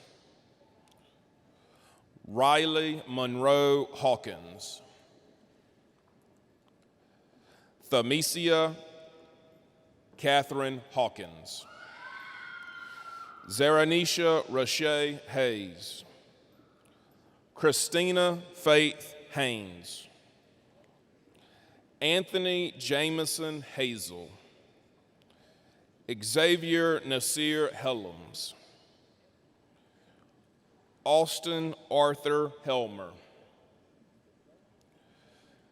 Riley Monroe Hawkins. Thamesia Catherine Hawkins. Zaranisha Rashay Hayes. Christina Faith Haynes. Anthony Jameson Hazel. Xavier Nasir Helms. Austin Arthur Helmer.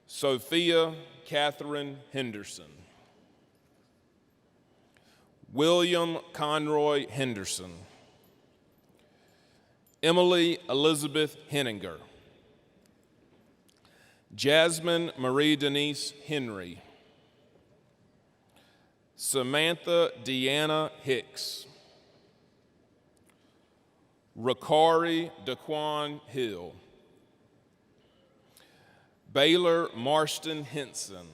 Sophia Catherine Henderson. William Conroy Henderson. Emily Elizabeth Henninger. Jasmine Marie Denise Henry. Samantha Deanna Hicks. Rakari Daquan Hill. Baylor Marston Henson.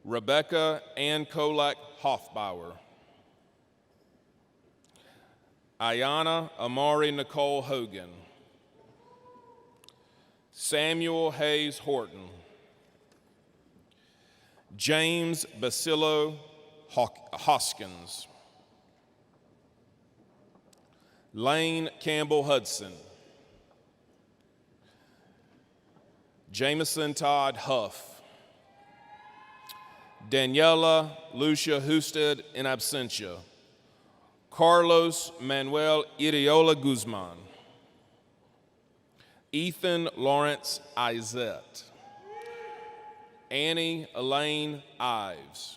Rebecca Ann Kolak Hoffbauer. Ayana Amari Nicole Hogan, Samuel Hayes Horton, James Basilio Hoskins, Lane Campbell Hudson, Jameson Todd Huff, Daniela Lucia Husted in absentia, Carlos Manuel Iriola Guzman, Ethan Lawrence Izette, Annie Elaine Ives,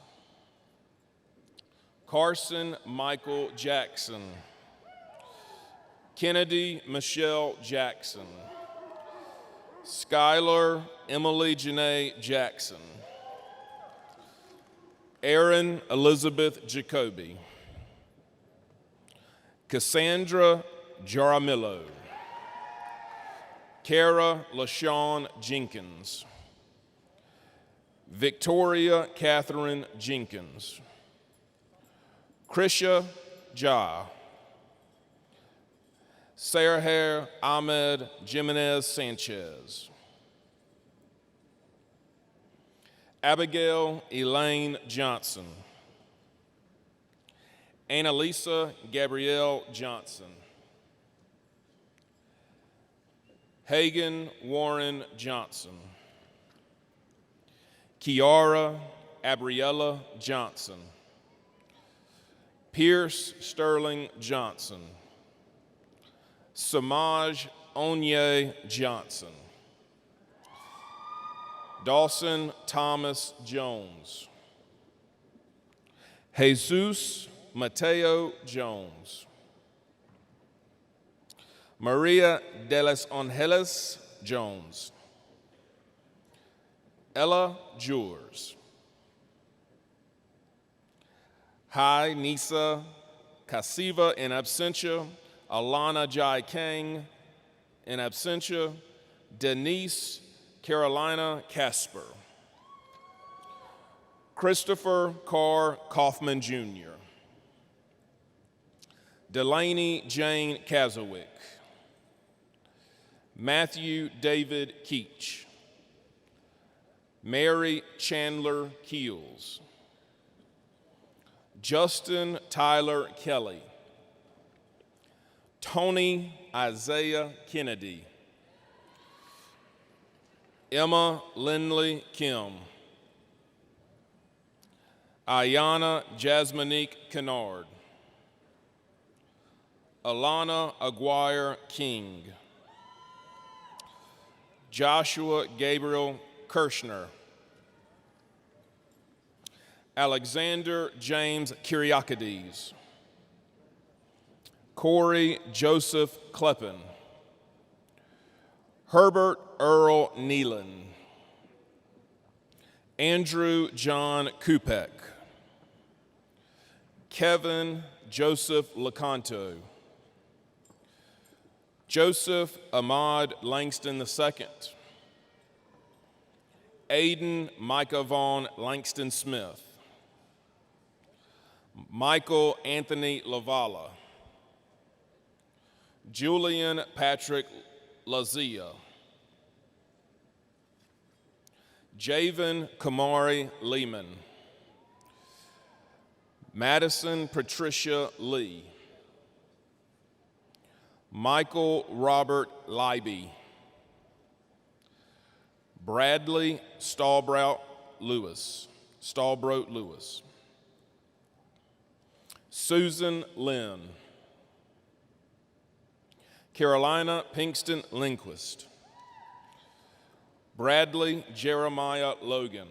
Carson Michael Jackson, Kennedy Michelle Jackson, Skylar Emily Janae Jackson, Erin Elizabeth Jacoby, Cassandra Jaramillo, Kara LaShawn Jenkins, Victoria Catherine Jenkins, Krisha Jha, Sarah Ahmed Jimenez Sanchez, Abigail Elaine Johnson, Annalisa Gabrielle Johnson, Hagan Warren Johnson, Kiara Abriella Johnson, Pierce Sterling Johnson, Samaj Onye Johnson, Dawson Thomas Jones, Jesus Mateo Jones, Maria de los Angeles Jones, Ella Jewers, Hai Nisa Kasiva in absentia, Alana Jai Kang in absentia, Denise Carolina Casper, Christopher Carr Kaufman Jr., Delaney Jane Kazowick, Matthew David Keach, Mary Chandler Keels, Justin Tyler Kelly, Tony Isaiah Kennedy, Emma Lindley Kim, Ayana Jasminique Kennard, Alana Aguirre King, Joshua Gabriel Kirshner, Alexander James Kyriakides, Corey Joseph Kleppen, Herbert Earl Nealon, Andrew John Kupek, Kevin Joseph Lecanto, Joseph Ahmad Langston II, Aiden Micah Vaughn Langston Smith, Michael Anthony Lavala, Julian Patrick Lazia, Javen Kamari Lehman, Madison Patricia Lee, Michael Robert Leiby, Bradley Stallbrout Lewis, Susan Lynn, Carolina Pinkston Lindquist, Bradley Jeremiah Logan,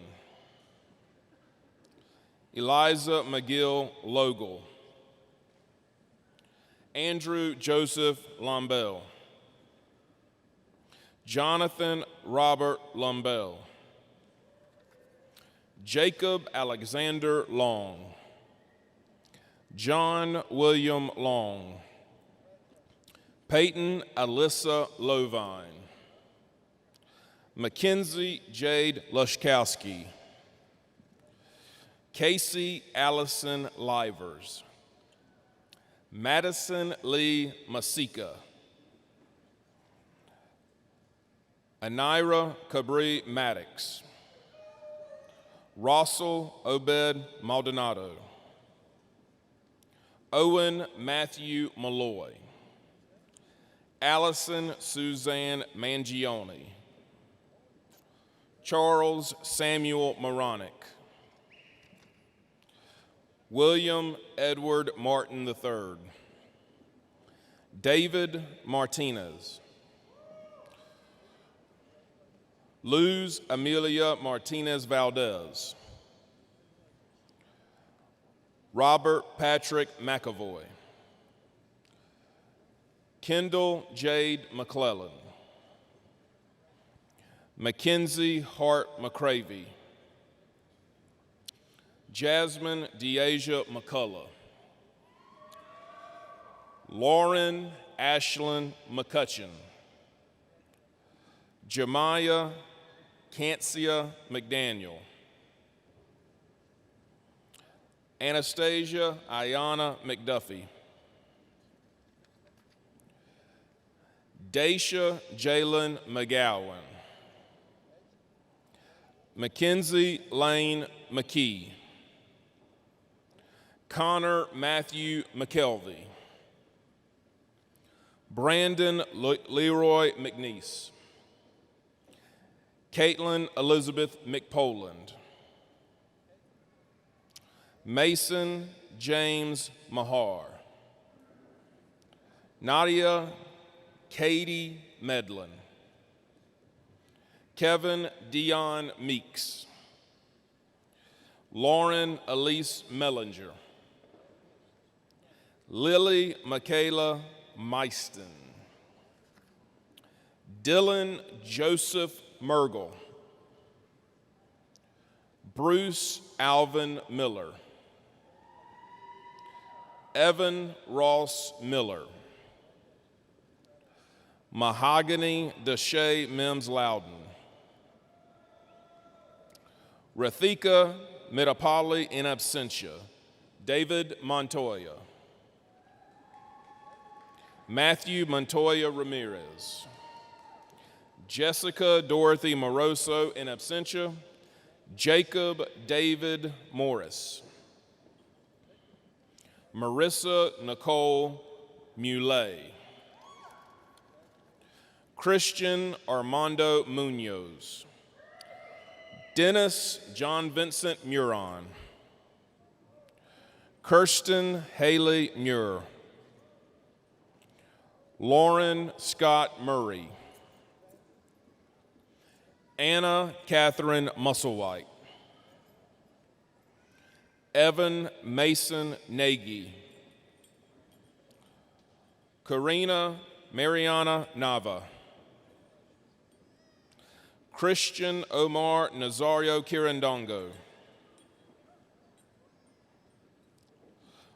Eliza McGill Logel, Andrew Joseph Lombell, Jonathan Robert Lombell, Jacob Alexander Long, John William Long, Peyton Alyssa Lovine, Mackenzie Jade Lushkowski, Casey Allison Livers, Madison Lee Masika. Anira Cabri Maddox. Rossell Obed Maldonado. Owen Matthew Malloy. Allison Suzanne Mangione. Charles Samuel Moronic. William Edward Martin III. David Martinez. Luz Amelia Martinez Valdez. Robert Patrick McAvoy. Kendall Jade McClellan. Mackenzie Hart McCravey. Jasmine Deasia McCullough. Lauren Ashlyn McCutcheon. Jemiah Cancia McDaniel. Anastasia Ayana McDuffie. Daisha Jalen McGowan. Mackenzie Lane McKee. Connor Matthew McKelvey. Brandon Leroy McNeese. Caitlin Elizabeth McPoland. Mason James Mahar. Nadia Katie Medlin. Kevin Dion Meeks. Lauren Elise Mellinger. Lily Michaela Meiston. Dylan Joseph Mergel. Bruce Alvin Miller. Evan Ross Miller. Mahogany Deshay Mims Loudon. Rathika Mitapali in absentia. David Montoya. Matthew Montoya Ramirez. Jessica Dorothy Moroso in absentia. Jacob David Morris. Marissa Nicole Muley. Christian Armando Munoz. Dennis John Vincent Muron. Kirsten Haley Muir. Lauren Scott Murray. Anna Catherine Musselwhite. Evan Mason Nagy. Karina Mariana Nava. Christian Omar Nazario Kirandongo.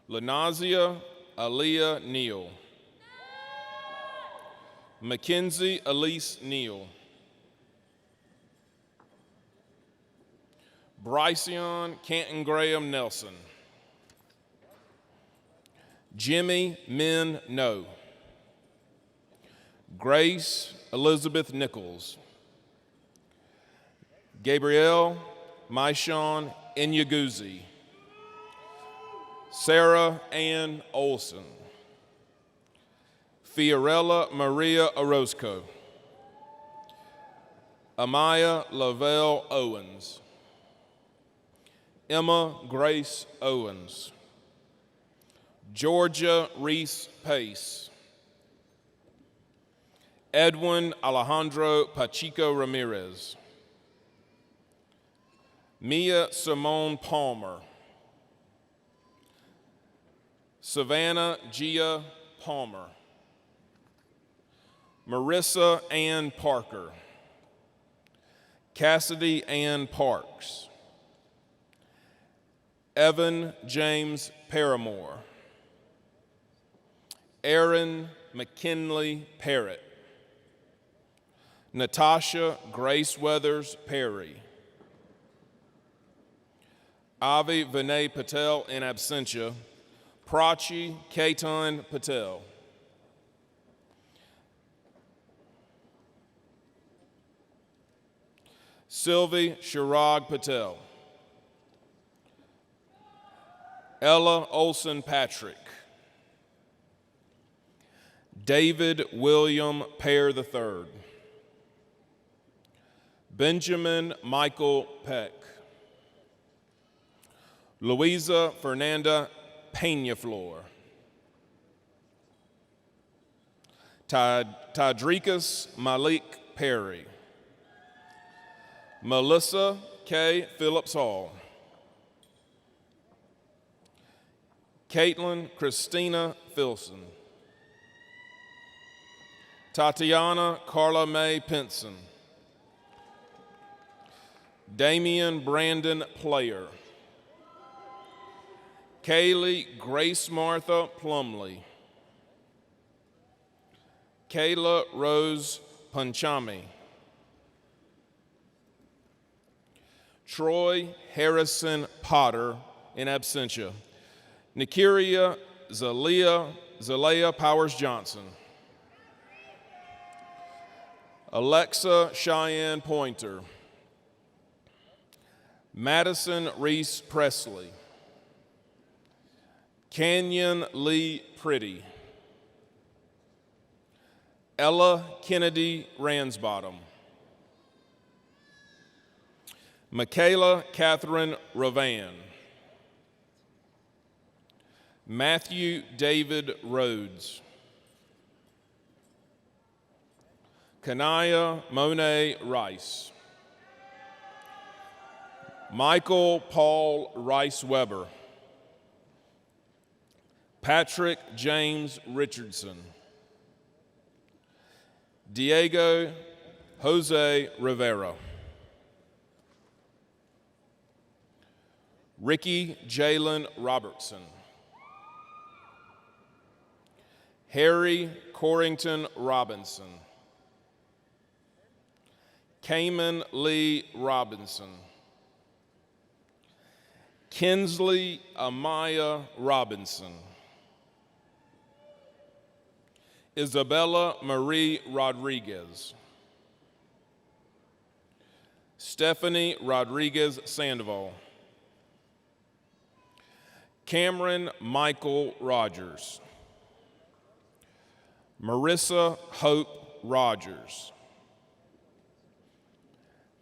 Lanazia Aaliyah Neal. Mackenzie Elise Neal. Bryceon Canton Graham Nelson. Jimmy Min No. Grace Elizabeth Nichols. Gabrielle Maishon Inyaguzi. Sarah Ann Olson. Fiorella Maria Orozco. Amaya Lavelle Owens. Emma Grace Owens. Georgia Reese Pace. Edwin Alejandro Pacheco Ramirez. Mia Simone Palmer. Savannah Gia Palmer. Marissa Ann Parker. Cassidy Ann Parks. Evan James Paramore. Aaron McKinley Parrott. Natasha Grace Weathers Perry. Avi Vinay Patel in absentia. Prachi Ketan Patel. Sylvie Shirag Patel. Ella Olson Patrick. David William Pear III. Benjamin Michael Peck. Louisa Fernanda Peñaflor. Tadrikas Malik Perry. Melissa K. Phillips Hall. Caitlin Christina Filson. Tatiana Carla Mae Pinson. Damian Brandon Player. Kaylee Grace Martha Plumley. Kayla Rose Panchami. Troy Harrison Potter in absentia. Nikiria Zalea Powers Johnson. Alexa Cheyenne Pointer. Madison Reese Presley. Canyon Lee Pretty. Ella Kennedy Ransbottom. Michaela Catherine Rovan. Matthew David Rhodes. Kanaya Monet Rice. Michael Paul Rice Weber. Patrick James Richardson. Diego Jose Rivera. Ricky Jalen Robertson. Harry Corrington Robinson. Cayman Lee Robinson. Kinsley Amaya Robinson. Isabella Marie Rodriguez. Stephanie Rodriguez Sandoval. Cameron Michael Rogers. Marissa Hope Rogers.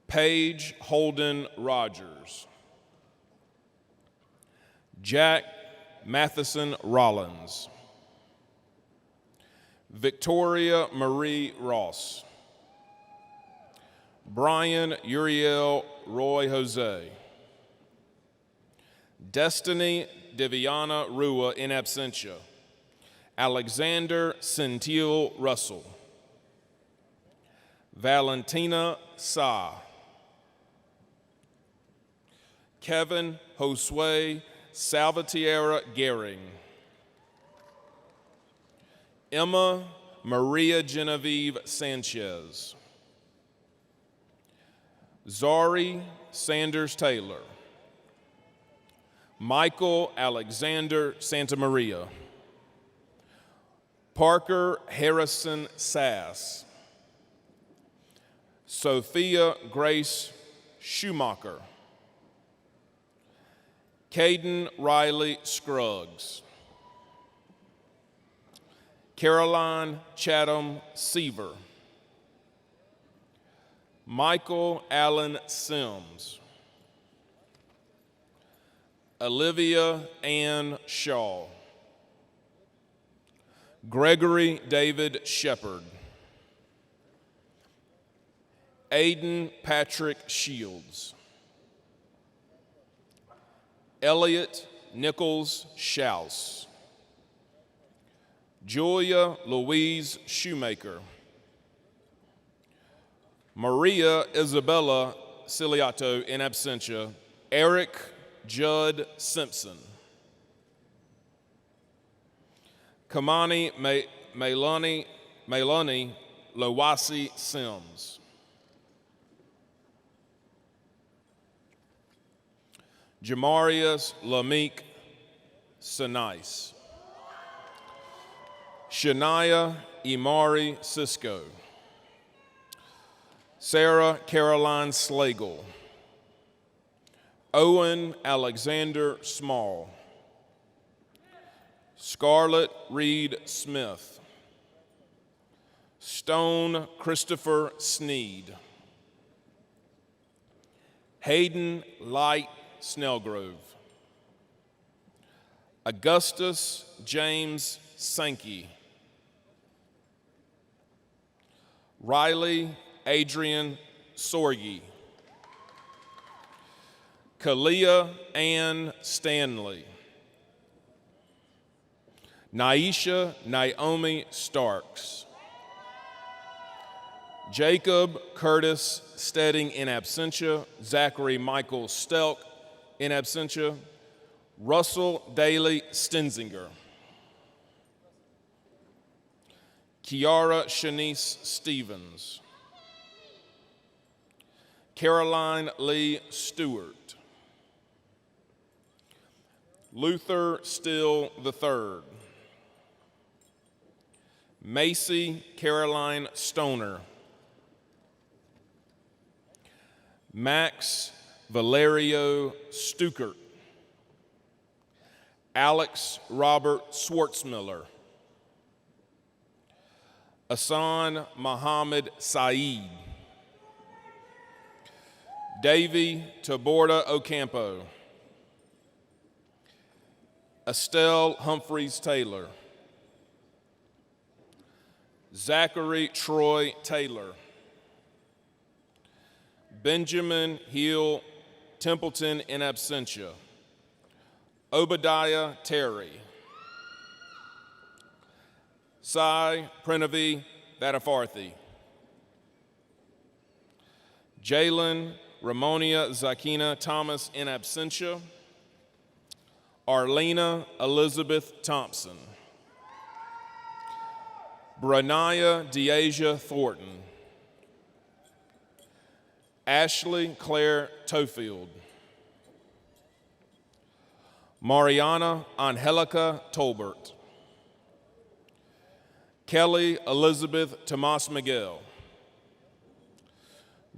Paige Holden Rogers. Jack Matheson Rollins. Victoria Marie Ross. Brian Uriel Roy Jose. Destiny Deviana Rua in absentia. Alexander Centil Russell. Valentina Sa. Kevin Josue Salvatierra Gehring. Emma Maria Genevieve Sanchez. Zari Sanders Taylor. Michael Alexander Santamaria. Parker Harrison Sass. Sophia Grace Schumacher. Caden Riley Scruggs. Caroline Chatham Seaver. Michael Allen Sims. Olivia Ann Shaw. Gregory David Shepard. Aiden Patrick Shields. Elliot Nichols Schaus. Julia Louise Shoemaker. Maria Isabella Ciliato in absentia. Eric Judd Simpson. Kamani Melani Lowasi Sims. Jamarius Lameek Sinise. Shania Imari Cisco, Sarah Caroline Slagle, Owen Alexander Small, Scarlett Reed Smith, Stone Christopher Sneed, Hayden Light Snellgrove, Augustus James Sankey, Riley Adrian Sorgi, Kalia Ann Stanley, Naisha Naomi Starks, Jacob Curtis Stedding in absentia, Zachary Michael Stelk in absentia, Russell Daly Stenzinger, Kiara Shanice Stevens, Caroline Lee Stewart, Luther Still III, Macy Caroline Stoner, Max Valerio Stukert, Alex Robert Swartzmiller, Asan Muhammad Saeed, Davy Taborda Ocampo, Estelle Humphreys Taylor, Zachary Troy Taylor, Benjamin Hill Templeton in absentia, Obadiah Terry, Sai Pranavi Vadafarthi, Jalen Ramonia Zakina Thomas in absentia, Arlena Elizabeth Thompson, Branaya Deasia Thornton, Ashley Claire Tofield, Mariana Angelica Tolbert, Kelly Elizabeth Tomas Miguel,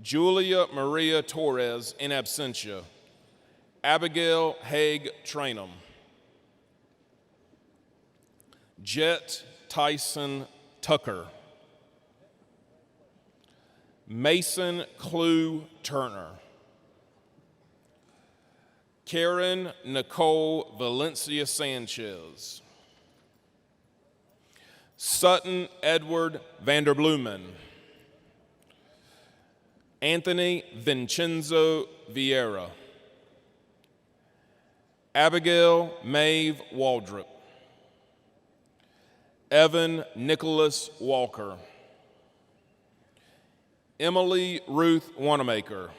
Julia Maria Torres in absentia, Abigail Haig Trainum, Jet Tyson Tucker, Mason Clue Turner, Karen Nicole Valencia Sanchez, Sutton Edward Vanderblumen, Anthony Vincenzo Vieira, Abigail Maeve Waldrop, Evan Nicholas Walker, Emily Ruth Wanamaker,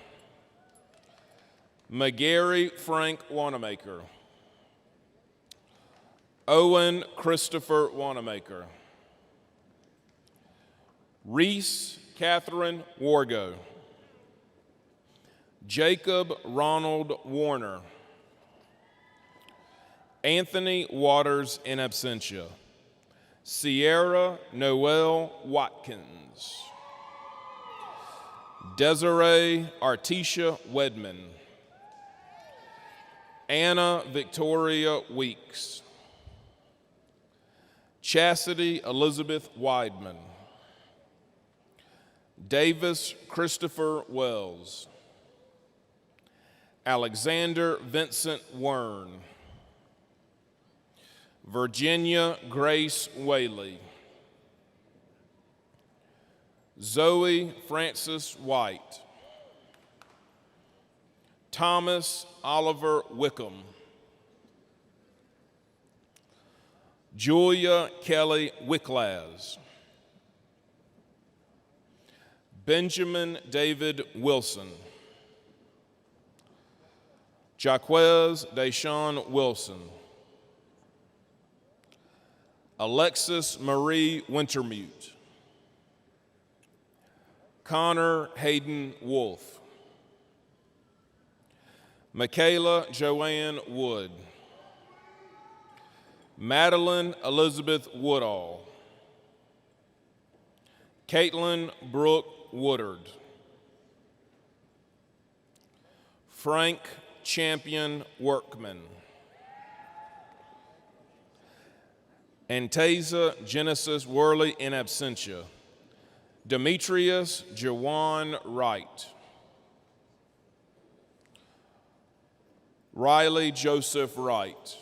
McGarry Frank Wanamaker, Owen Christopher Wanamaker, Reese Catherine Wargo, Jacob Ronald Warner, Anthony Waters in absentia, Sierra Noel Watkins, Desiree Artesia Wedman, Anna Victoria Weeks, Chastity Elizabeth Weidman, Davis Christopher Wells, Alexander Vincent Wern, Virginia Grace Whaley, Zoe Francis White, Thomas Oliver Wickham, Julia Kelly Wicklaz, Benjamin David Wilson, Jaquez Deshawn Wilson, Alexis Marie Wintermute, Connor Hayden Wolf, Michaela Joanne Wood, Madeline Elizabeth Woodall, Caitlin Brooke Woodard. Frank Champion Workman. Antasia Genesis Worley in absentia. Demetrius Jawan Wright. Riley Joseph Wright.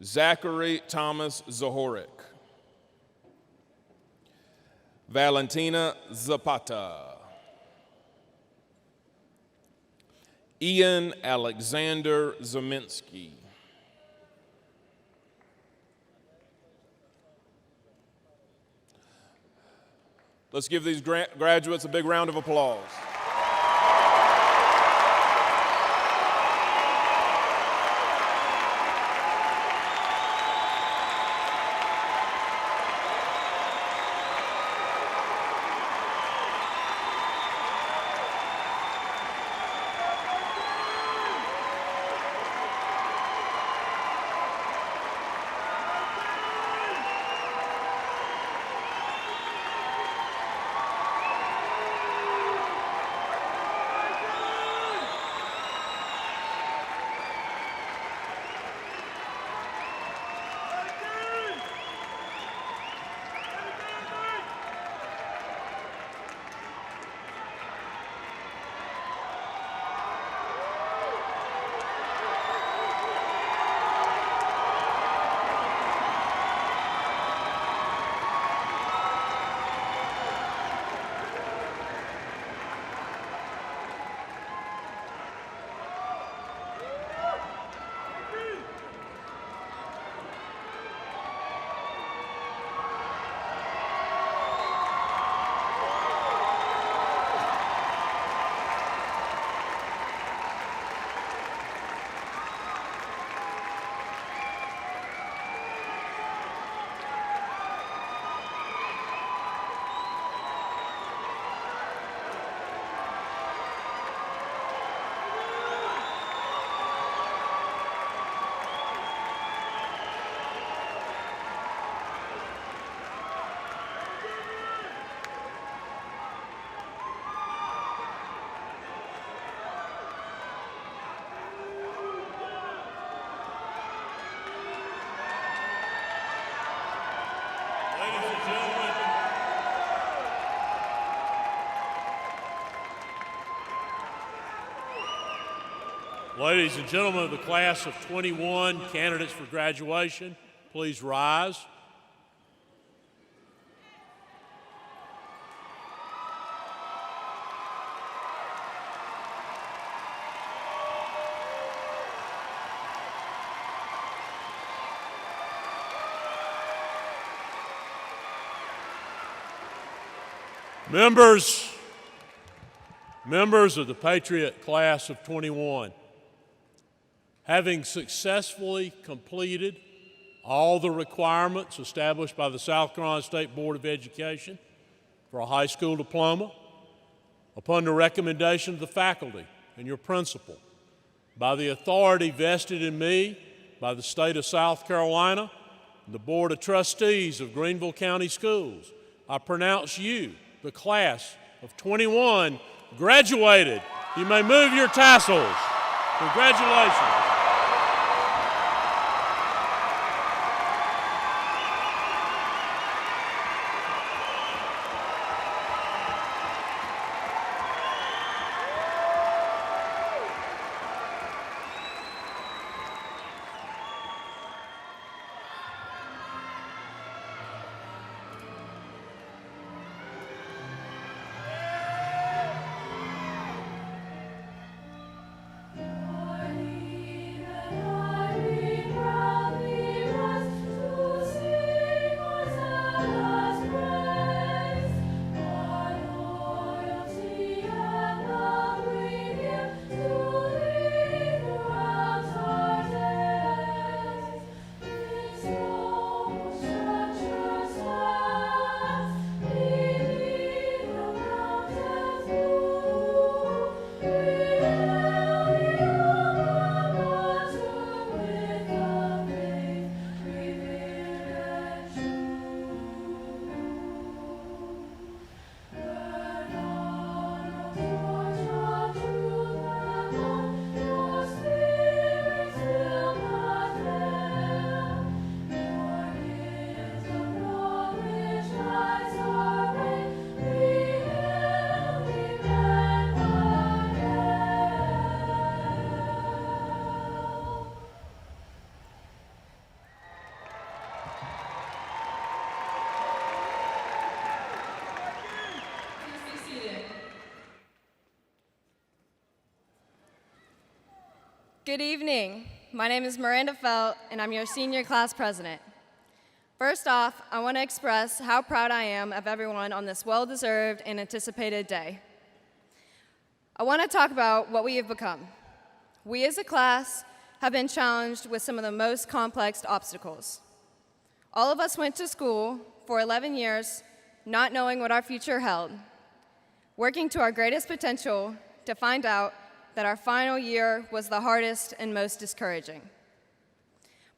Zachary Thomas Zahorik. Valentina Zapata. Ian Alexander Zeminski. Let's give these graduates a big round of applause. Ladies and gentlemen of the class of 21, candidates for graduation, please rise. Members of the Patriot class of 21, having successfully completed all the requirements established by the South Carolina State Board of Education for a high school diploma, upon the recommendation of the faculty and your principal, by the authority vested in me by the state of South Carolina and the Board of Trustees of Greenville County Schools, I pronounce you, the class of 21, graduated. You may move your tassels. Congratulations. Good evening. My name is Miranda Felt, and I'm your senior class president. First off, I want to express how proud I am of everyone on this well-deserved and anticipated day. I want to talk about what we have become. We as a class have been challenged with some of the most complex obstacles. All of us went to school for 11 years, not knowing what our future held, working to our greatest potential to find out that our final year was the hardest and most discouraging.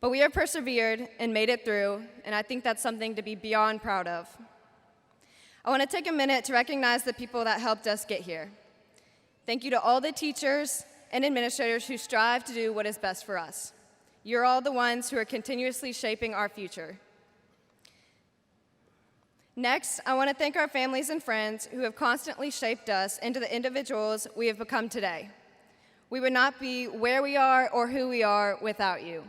But we have persevered and made it through, and I think that's something to be beyond proud of. I want to take a minute to recognize the people that helped us get here. Thank you to all the teachers and administrators who strive to do what is best for us. You're all the ones who are continuously shaping our future. Next, I want to thank our families and friends who have constantly shaped us into the individuals we have become today. We would not be where we are or who we are without you.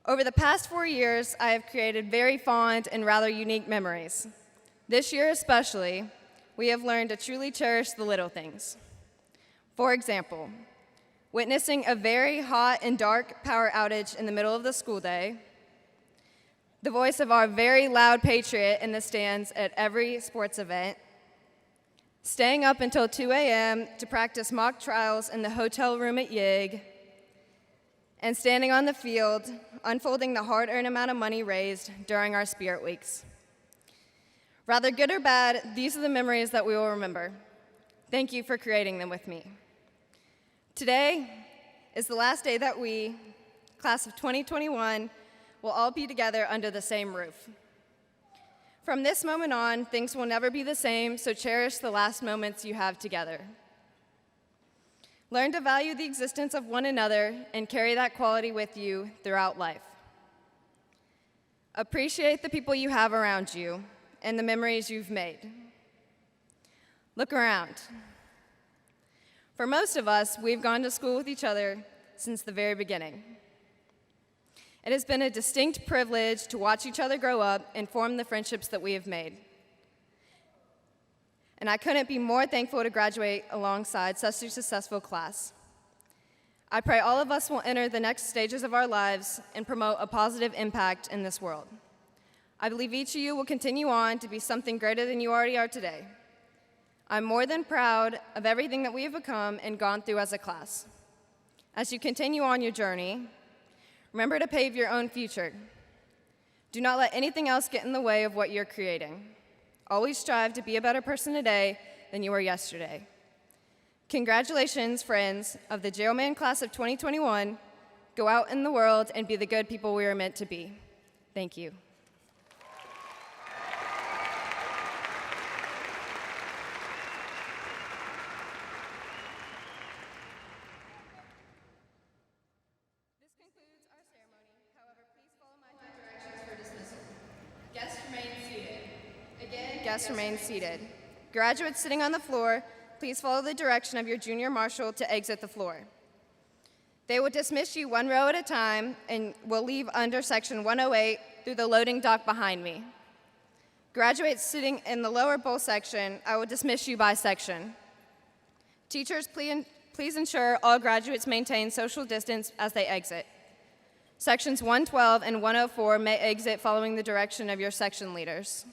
Over the past 4 years, I have created very fond and rather unique memories. This year especially, we have learned to truly cherish the little things. For example, witnessing a very hot and dark power outage in the middle of the school day, the voice of our very loud patriot in the stands at every sports event, staying up until 2 a.m. to practice mock trials in the hotel room at YIG, and standing on the field, unfolding the hard-earned amount of money raised during our Spirit Weeks. Rather good or bad, these are the memories that we will remember. Thank you for creating them with me. Today is the last day that we, class of 2021, will all be together under the same roof. From this moment on, things will never be the same, so cherish the last moments you have together. Learn to value the existence of one another and carry that quality with you throughout life. Appreciate the people you have around you and the memories you've made. Look around. For most of us, we've gone to school with each other since the very beginning. It has been a distinct privilege to watch each other grow up and form the friendships that we have made. And I couldn't be more thankful to graduate alongside such a successful class. I pray all of us will enter the next stages of our lives and promote a positive impact in this world. I believe each of you will continue on to be something greater than you already are today. I'm more than proud of everything that we have become and gone through as a class. As you continue on your journey, remember to pave your own future. Do not let anything else get in the way of what you're creating. Always strive to be a better person today than you were yesterday. Congratulations, friends of the Jail Mann class of 2021. Go out in the world and be the good people we are meant to be. Thank you. This concludes our ceremony. However, please follow my directions for dismissal. Guests remain seated. Again, guests remain seated. Graduates sitting on the floor, please follow the direction of your junior marshal to exit the floor. They will dismiss you one row at a time and will leave under section 108 through the loading dock behind me. Graduates sitting in the lower bowl section, I will dismiss you by section. Teachers, please ensure all graduates maintain social distance as they exit. Sections 112 and 104 may exit following the direction of your section leaders.